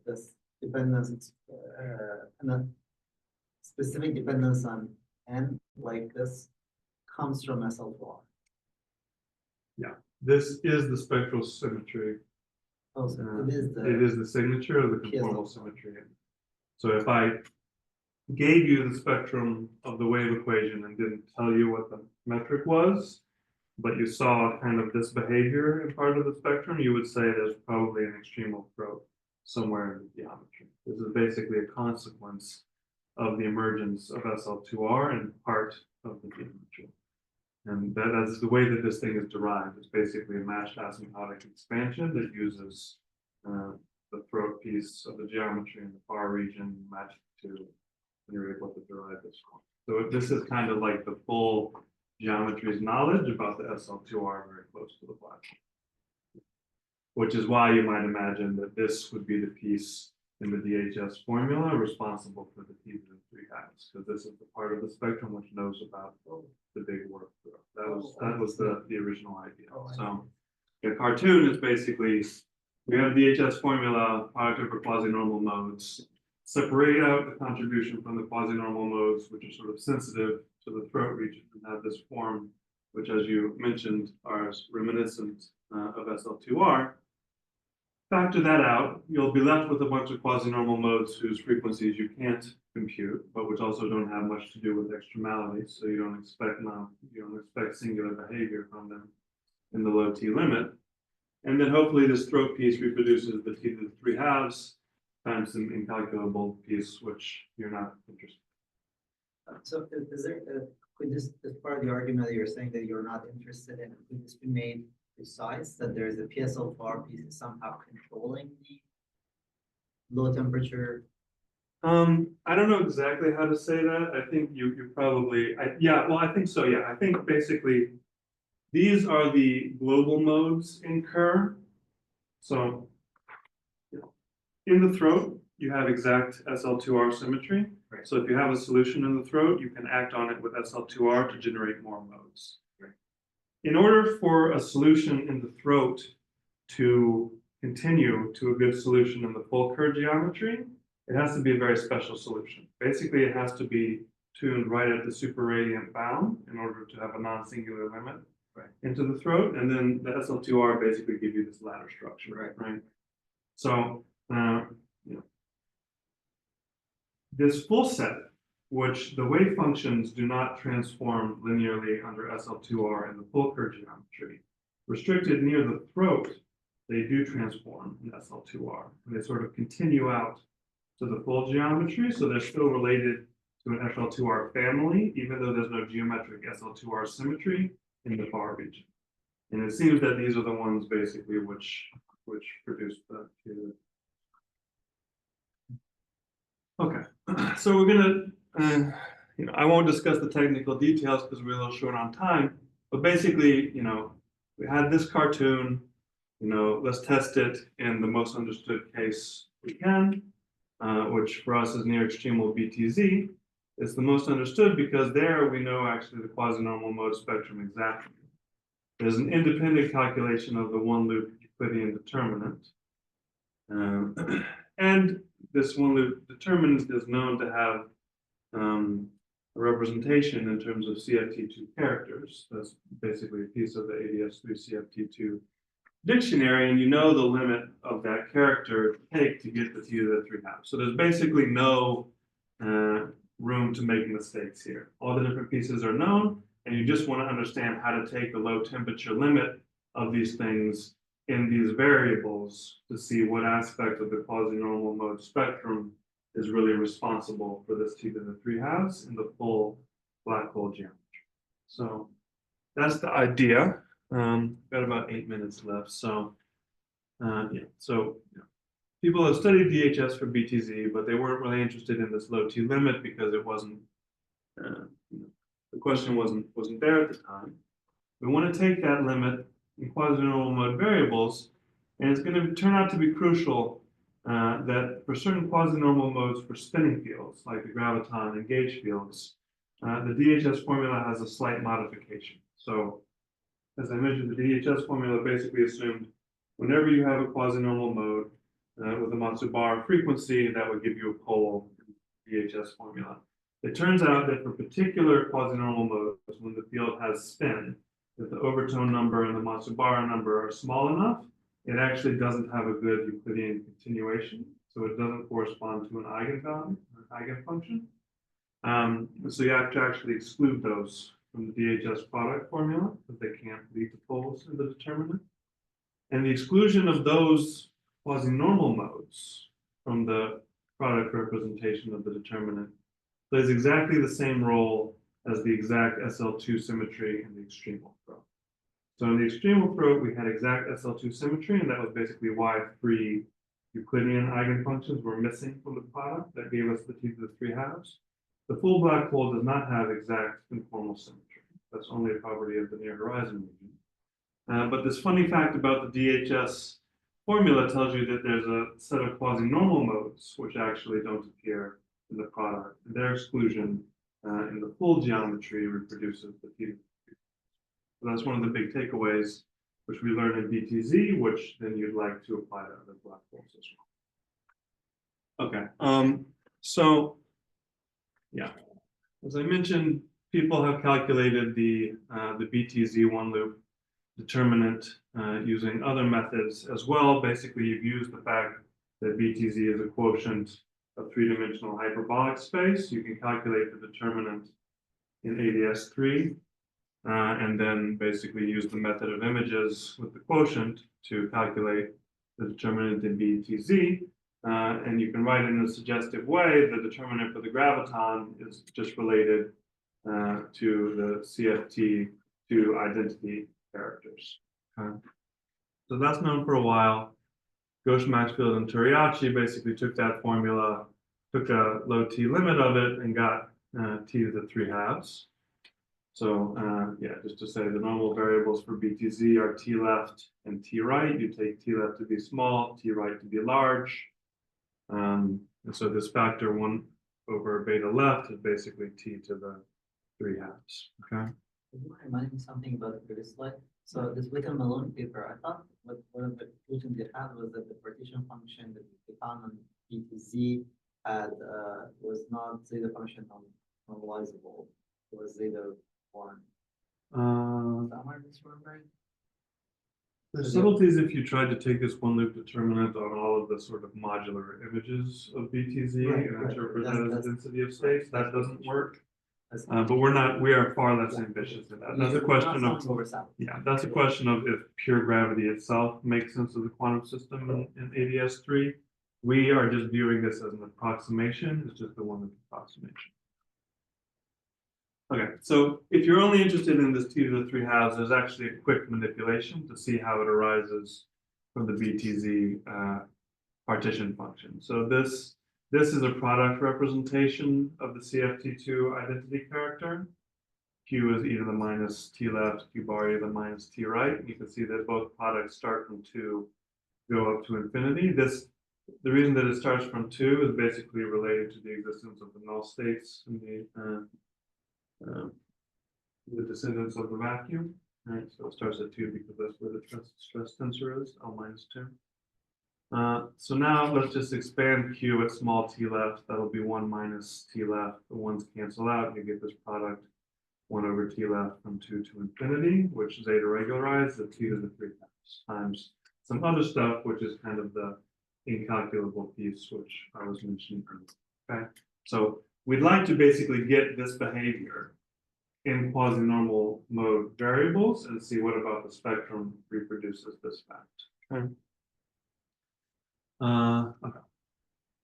this dependence, and a specific dependence on n, like this comes from SL4. Yeah, this is the spectral symmetry. Oh, so it It is the signature of the conformal PSL4. symmetry. So if I gave you the spectrum of the wave equation and didn't tell you what the metric was, but you saw kind of this behavior in part of the spectrum, you would say there's probably an extremal throat somewhere in the geometry. This is basically a consequence of the emergence of SL2R and part of the geometry. And that's the way that this thing is derived. It's basically a matched asymptotic expansion that uses the throat piece of the geometry in the far region matched to, and you're able to derive this one. So this is kind of like the full geometry's knowledge about the SL2R very close to the black hole. Which is why you might imagine that this would be the piece in the DHS formula responsible for the t to the 3/2, because this is the part of the spectrum which knows about the big work. That was the original idea. So the cartoon is basically we have DHS formula, product over quasi-normal modes, separate out the contribution from the quasi-normal modes, which are sort of sensitive to the throat region, and have this form, which, as you mentioned, are reminiscent of SL2R. Factor that out, you'll be left with a bunch of quasi-normal modes whose frequencies you can't compute, but which also don't have much to do with extremality, so you don't expect singular behavior from them in the low t limit. And then hopefully this throat piece reproduces the t to the 3/2 times some incalculable piece which you're not interested in. So is there could this as part of the argument that you're saying that you're not interested in, could this be made precise that there is a PSL4 piece is somehow controlling the low temperature? I don't know exactly how to say that. I think you probably, yeah, well, I think so, yeah. I think basically these are the global modes in Kerr. So in the throat, you have exact SL2R symmetry. Right. So if you have a solution in the throat, you can act on it with SL2R to generate more modes. Right. In order for a solution in the throat to continue to a good solution in the full Kerr geometry, it has to be a very special solution. Basically, it has to be tuned right at the superradiant bound in order to have a non-singular limit into the throat. And then the SL2R basically give you this ladder structure, right? So, this full set, which the wave functions do not transform linearly under SL2R in the full Kerr geometry, restricted near the throat, they do transform in SL2R, and they sort of continue out to the full geometry, so they're still related to an SL2R family, even though there's no geometric SL2R symmetry in the far region. And it seems that these are the ones basically which produce the Okay, so we're gonna, I won't discuss the technical details because we're a little short on time, but basically, we had this cartoon, let's test it in the most understood case we can, which for us is Near-Extremal BTZ. It's the most understood because there we know actually the quasi-normal mode spectrum exactly. There's an independent calculation of the one loop Euclidean determinant. And this one loop determinant is known to have a representation in terms of CFT2 characters. That's basically a piece of the ADS3 CFT2 dictionary, and you know the limit of that character take to get the T to the 3/2. So there's basically no room to make mistakes here. All the different pieces are known, and you just want to understand how to take the low temperature limit of these things in these variables to see what aspect of the quasi-normal mode spectrum is really responsible for this T to the 3/2 in the full black hole geometry. So that's the idea. Got about 8 minutes left. So, people have studied DHS for BTZ, but they weren't really interested in this low T limit because it wasn't, the question wasn't there at the time. We want to take that limit in quasi-normal mode variables, and it's going to turn out to be crucial that for certain quasi-normal modes for spinning fields, like the graviton and gauge fields, the DHS formula has a slight modification. So, as I mentioned, the DHS formula basically assumed whenever you have a quasi-normal mode with a Matsubar frequency, that would give you a pole in the DHS formula. It turns out that for particular quasi-normal modes, when the field has spin, if the overtone number and the Matsubara number are small enough, it actually doesn't have a good Euclidean continuation. So it doesn't correspond to an eigenvalue, or an eigenfunction. So you have to actually exclude those from the DHS product formula, because they can't lead to poles in the determinant. And the exclusion of those quasi-normal modes from the product representation of the determinant plays exactly the same role as the exact SL2 symmetry in the extremal throat. So in the extremal throat, we had exact SL2 symmetry, and that was basically why 3 Euclidean eigenfunctions were missing from the product that gave us the T to the 3/2. The full black hole does not have exact conformal symmetry. That's only a property of the near horizon region. But this funny fact about the DHS formula tells you that there's a set of quasi-normal modes which actually don't appear in the product. And their exclusion in the full geometry reproduces the T. So that's one of the big takeaways which we learned in BTZ, which then you'd like to apply to other black holes as well. Okay, so yeah, as I mentioned, people have calculated the BTZ one loop determinant using other methods as well. Basically, you've used the fact that BTZ is a quotient of 3-dimensional hyperbolic space. You can calculate the determinant in ADS3, and then basically use the method of images with the quotient to calculate the determinant in BTZ. And you can write it in a suggestive way. The determinant for the graviton is just related to the CFT2 identity characters. Okay. So that's known for a while. Ghosh, Maxfield, and Turiachi basically took that formula, took a low t limit of it, and got t to the 3/2. So yeah, just to say the normal variables for BTZ are t left and t right. You take t left to be small, t right to be large. And so this factor 1/beta left is basically t to the 3/2. Okay. Can you remind me something about the previous slide? So this Witten-Malone paper, I thought one of the conclusions they had was that the partition function that they found on BTZ had was not zeta function normalizable. It was zeta one. Am I misremembering? There's subtleties if you tried to take this one loop determinant on all of the sort of modular images of BTZ Right, and right. interpret That's- that as that's- density of states. That doesn't work. That's- But we are far less ambitious than that. That's a question of, yeah, that's a question of if pure gravity itself makes sense of the quantum system in ADS3. We are just viewing this as an approximation. It's just the one loop approximation. Okay, so if you're only interested in this t to the 3/2, there's actually a quick manipulation to see how it arises from the BTZ partition function. So this is a product representation of the CFT2 identity character. Q is e to the minus t left, q bar e to the minus t right. You can see that both products start from 2, go up to infinity. The reason that it starts from 2 is basically related to the existence of the null states in the descendants of the vacuum. Right, so it starts at 2 because that's where the stress tensor is, L minus 2. So now let's just expand Q at small t left. That'll be 1 minus t left. The ones cancel out. You get this product 1/t left from 2 to infinity, which zeta regularized the t to the 3/2 times some other stuff, which is kind of the incalculable piece, which I was mentioning earlier. Okay, so we'd like to basically get this behavior in quasi-normal mode variables and see what about the spectrum reproduces this fact. Okay. Okay.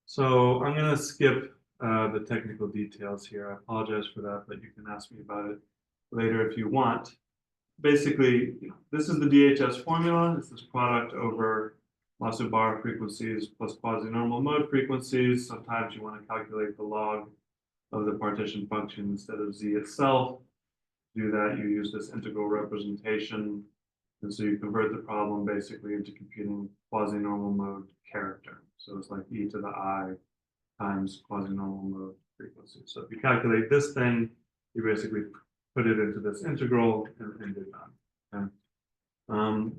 So I'm going to skip the technical details here. I apologize for that, but you can ask me about it later if you want. Basically, this is the DHS formula. It's this product over Lasso bar frequencies plus quasi-normal mode frequencies. Sometimes you want to calculate the log of the partition function instead of z itself. To do that, you use this integral representation. And so you convert the problem basically into computing quasi-normal mode character. So it's like e to the I times quasi-normal mode frequency. So if you calculate this thing, you basically put it into this integral and you're done. Okay?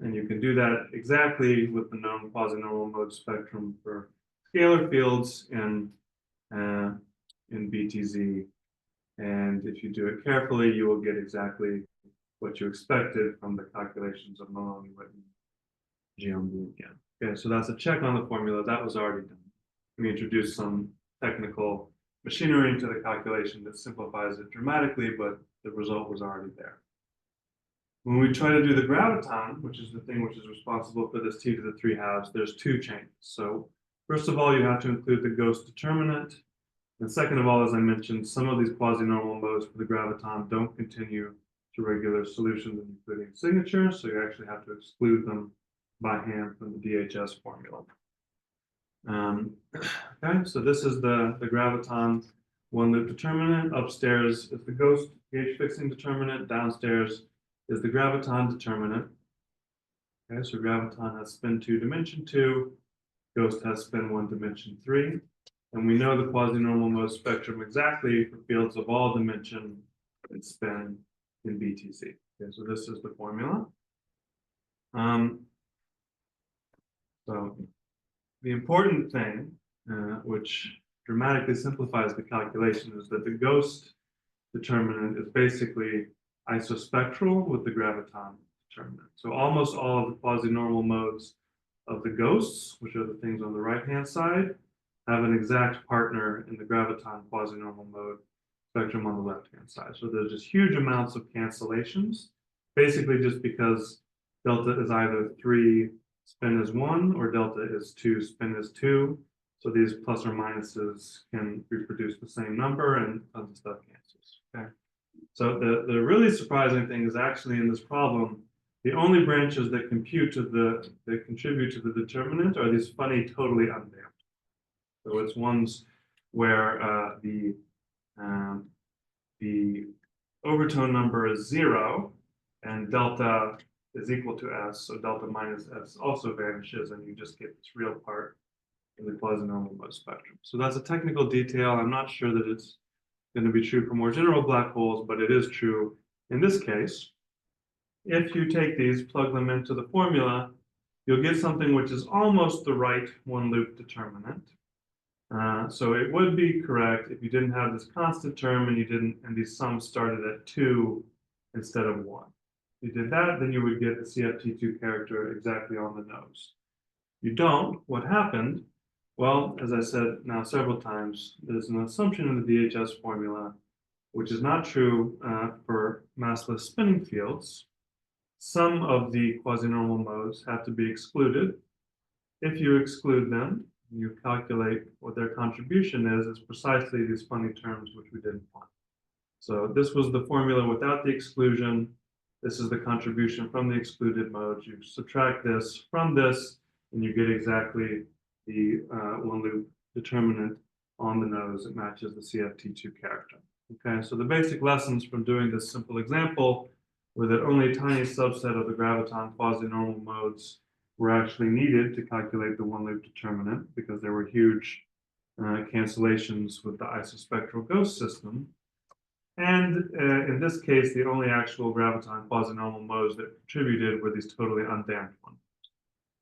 And you can do that exactly with the known quasi-normal mode spectrum for scalar fields in BTZ. And if you do it carefully, you will get exactly what you expected from the calculations of Maloney, Witten, GMB again. Okay, so that's a check on the formula. That was already done. We introduced some technical machinery into the calculation that simplifies it dramatically, but the result was already there. When we try to do the graviton, which is the thing which is responsible for this t to the 3/2, there's 2 changes. So first of all, you have to include the ghost determinant. And second of all, as I mentioned, some of these quasi-normal modes for the graviton don't continue to regular solutions, including signatures, so you actually have to exclude them by hand from the DHS formula. Okay, so this is the graviton one-loop determinant. Upstairs is the ghost gauge fixing determinant. Downstairs is the graviton determinant. Okay, so graviton has spin 2, dimension 2. Ghost has spin 1, dimension 3. And we know the quasi-normal mode spectrum exactly for fields of all dimension and spin in BTZ. Okay, so this is the formula. So the important thing, which dramatically simplifies the calculation, is that the ghost determinant is basically isospectral with the graviton determinant. So almost all of the quasi-normal modes of the ghosts, which are the things on the right-hand side, have an exact partner in the graviton quasi-normal mode spectrum on the left-hand side. So there's just huge amounts of cancellations, basically just because delta is either 3, spin is 1, or delta is 2, spin is 2. So these plus or minuses can reproduce the same number and tons of stuff cancels. Okay. So the really surprising thing is actually in this problem, The only branches that contribute to the determinant are these funny, totally undamped. So it's ones where the overtone number is 0 and delta is equal to s, so delta minus s also vanishes, and you just get this real part in the quasi-normal mode spectrum. So that's a technical detail. I'm not sure that it's going to be true for more general black holes, but it is true in this case. If you take these, plug them into the formula, you'll get something which is almost the right one-loop determinant. So it would be correct if you didn't have this constant term and these sums started at 2 instead of 1. If you did that, then you would get the CFT2 character exactly on the nose. You don't. What happened? Well, as I said now several times, there's an assumption in the DHS formula, which is not true for massless spinning fields. Some of the quasi-normal modes have to be excluded. If you exclude them, you calculate what their contribution is precisely these funny terms which we didn't want. So this was the formula without the exclusion. This is the contribution from the excluded modes. You subtract this from this, and you get exactly the one-loop determinant on the nose that matches the CFT2 character. Okay, so the basic lessons from doing this simple example were that only a tiny subset of the graviton quasi-normal modes were actually needed to calculate the one-loop determinant because there were huge cancellations with the isospectral ghost system. And in this case, the only actual graviton quasi-normal modes that contributed were these totally undamped ones.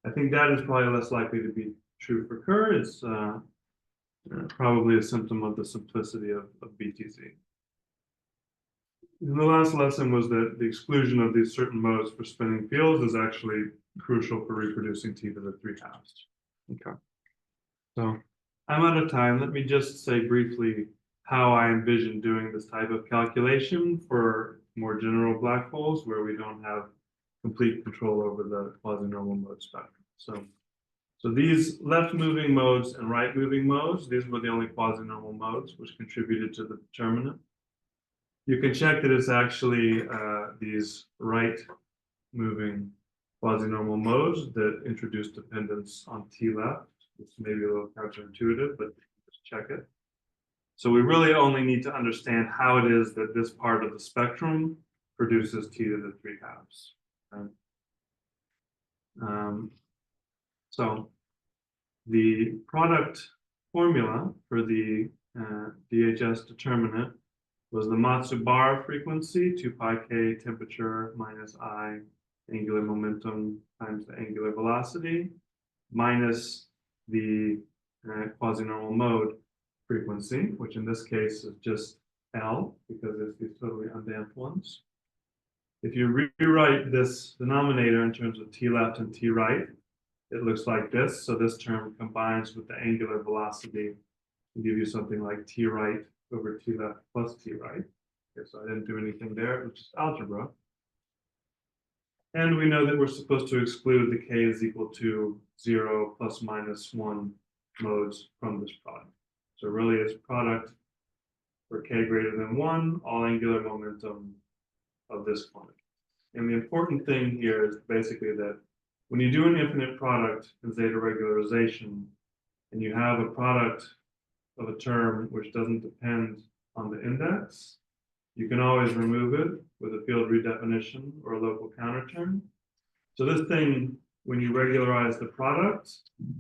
I think that is probably less likely to be true for Kerr. It's probably a symptom of the simplicity of BTZ. And the last lesson was that the exclusion of these certain modes for spinning fields is actually crucial for reproducing T to the 3/2. Okay. So I'm out of time. Let me just say briefly how I envision doing this type of calculation for more general black holes where we don't have complete control over the quasi-normal mode spectrum. So these left-moving modes and right-moving modes, these were the only quasi-normal modes which contributed to the determinant. You can check that it's actually these right-moving quasi-normal modes that introduce dependence on T left. It's maybe a little counterintuitive, but just check it. So we really only need to understand how it is that this part of the spectrum produces T to the 3/2. Okay? So the product formula for the DHS determinant was the Matsubar frequency, 2 pi k temperature minus I angular momentum times the angular velocity, minus the quasi-normal mode frequency, which in this case is just L, because it's these totally undamped ones. If you rewrite this denominator in terms of T left and T right, it looks like this. So this term combines with the angular velocity to give you something like T right over T left plus T right. Okay, so I didn't do anything there, which is algebra. And we know that we're supposed to exclude the k is equal to 0 plus minus 1 modes from this product. So really it's product for k greater than 1, all angular momentum of this quantity. And the important thing here is basically that when you do an infinite product in zeta regularization, and you have a product of a term which doesn't depend on the index, you can always remove it with a field redefinition or a local counter term. So this thing, when you regularize the product,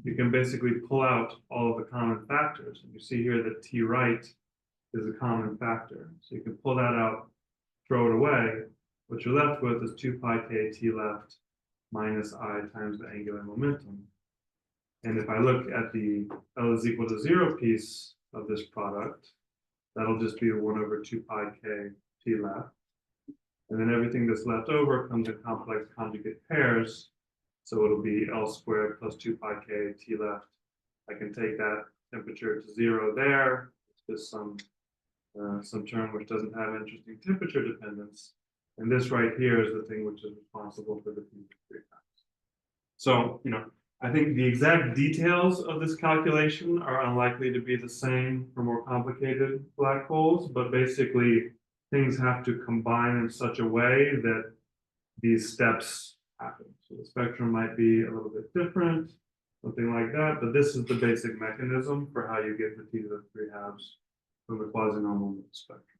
you can basically pull out all of the common factors. And you see here that T right is a common factor. So you can pull that out, throw it away. What you're left with is 2 pi k T left minus I times the angular momentum. And if I look at the L is equal to 0 piece of this product, that'll just be 1 over 2 pi k T left. And then everything that's left over comes in complex conjugate pairs. So it'll be L squared plus 2 pi k T left. I can take that temperature to 0 there. It's just some term which doesn't have interesting temperature dependence. And this right here is the thing which is responsible for the T3 times. So, I think the exact details of this calculation are unlikely to be the same for more complicated black holes, but basically things have to combine in such a way that these steps happen. So the spectrum might be a little bit different, something like that, but this is the basic mechanism for how you get the t to the 3 halves from the quasi-normal spectrum.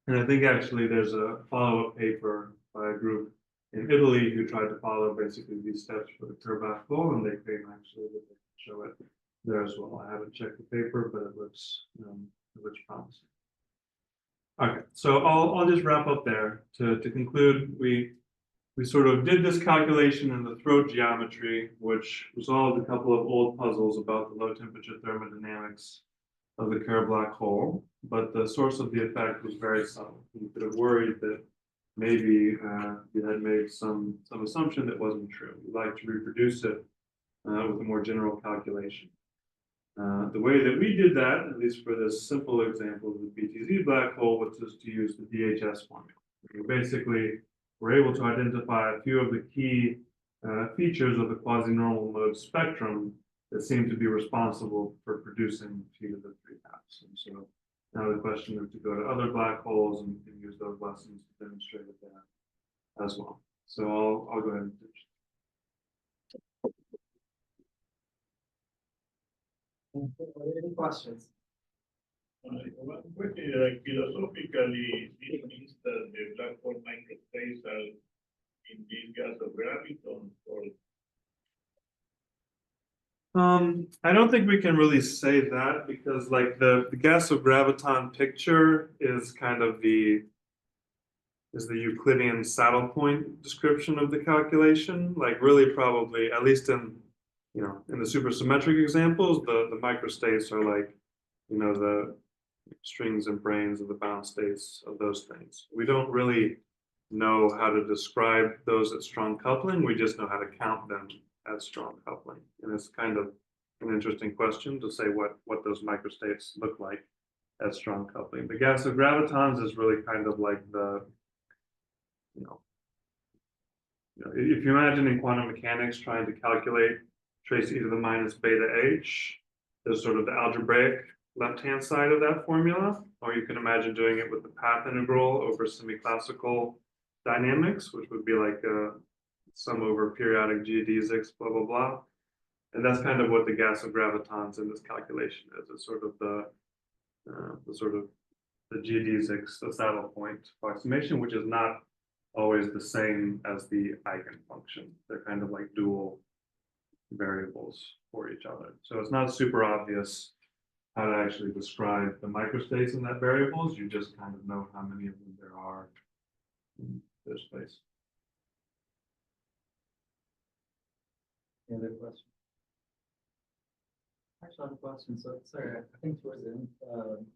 And I think actually there's a follow-up paper by a group in Italy who tried to follow basically these steps for the Kerr black hole, and they claim actually that they can show it there as well. I haven't checked the paper, but it looks promising. Okay, so I'll just wrap up there. To conclude, we sort of did this calculation in the throat geometry, which resolved a couple of old puzzles about the low temperature thermodynamics of the Kerr black hole, but the source of the effect was very subtle. You could have worried that maybe you had made some assumption that wasn't true. You'd like to reproduce it with a more general calculation. The way that we did that, at least for this simple example of the BTZ black hole, was just to use the DHS formula. We basically were able to identify a few of the key features of the quasi-normal mode spectrum that seem to be responsible for producing t to the 3 halves. And so now the question is to go to other black holes and use those lessons to demonstrate it there as well. So I'll go ahead and finish. Any questions? One question, like philosophically, this means that the black hole microspace are in this gas of graviton, or I don't think we can really say that because like the gas of graviton picture is kind of the Euclidean saddle point description of the calculation. Like really probably, at least in the supersymmetric examples, the microstates are like, the strings and branes of the bound states of those things. We don't really know how to describe those at strong coupling. We just know how to count them at strong coupling. And it's kind of an interesting question to say what those microstates look like at strong coupling. The gas of gravitons is really kind of like the, if you imagine in quantum mechanics trying to calculate trace e to the minus beta h, there's sort of the algebraic left-hand side of that formula, or you can imagine doing it with the path integral over semi-classical dynamics, which would be like sum over periodic geodesics, blah, blah, blah. And that's kind of what the gas of gravitons in this calculation is. It's sort of the geodesics, the saddle point approximation, which is not always the same as the eigenfunction. They're kind of like dual variables for each other. So it's not super obvious how to actually describe the microstates in that variables. You just kind of know how many of them there are in their space. Any other questions? Actually, I have a question. So, sorry, I think towards the end,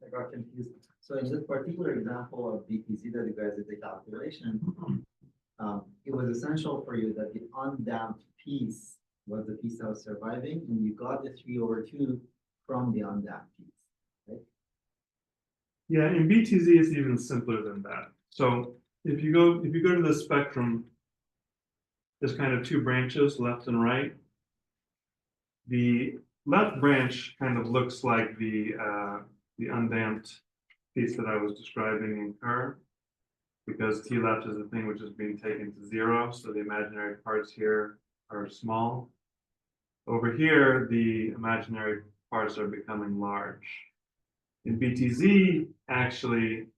I got confused. So, in this particular example of BTZ that you guys did the calculation, it was essential for you that the undamped piece was the piece that was surviving, and you got the 3/2 from the undamped piece, right? Yeah, in BTZ, it's even simpler than that. So, if you go to the spectrum, there's kind of two branches, left and right. The left branch kind of looks like the undamped piece that I was describing in Kerr, because T left is the thing which is being taken to 0, so the imaginary parts here are small. Over here, the imaginary parts are becoming large. In BTZ, actually,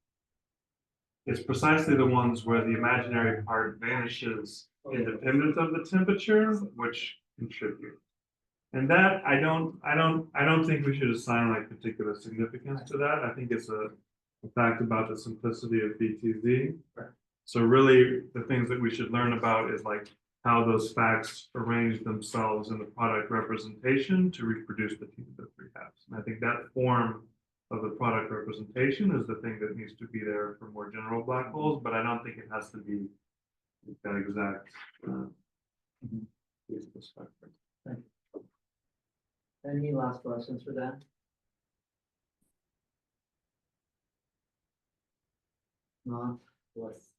it's precisely the ones where the imaginary part vanishes independent of the temperature, which contribute. And that I don't think we should assign like particular significance to that. I think it's a fact about the simplicity of BTZ. So really, the things that we should learn about is like how those facts arrange themselves in the product representation to reproduce the t to the 3 halves. And I think that form of the product representation is the thing that needs to be there for more general black holes, but I don't think it has to be that exact piece of the spectrum. Thank you. Any last questions for that? Not was.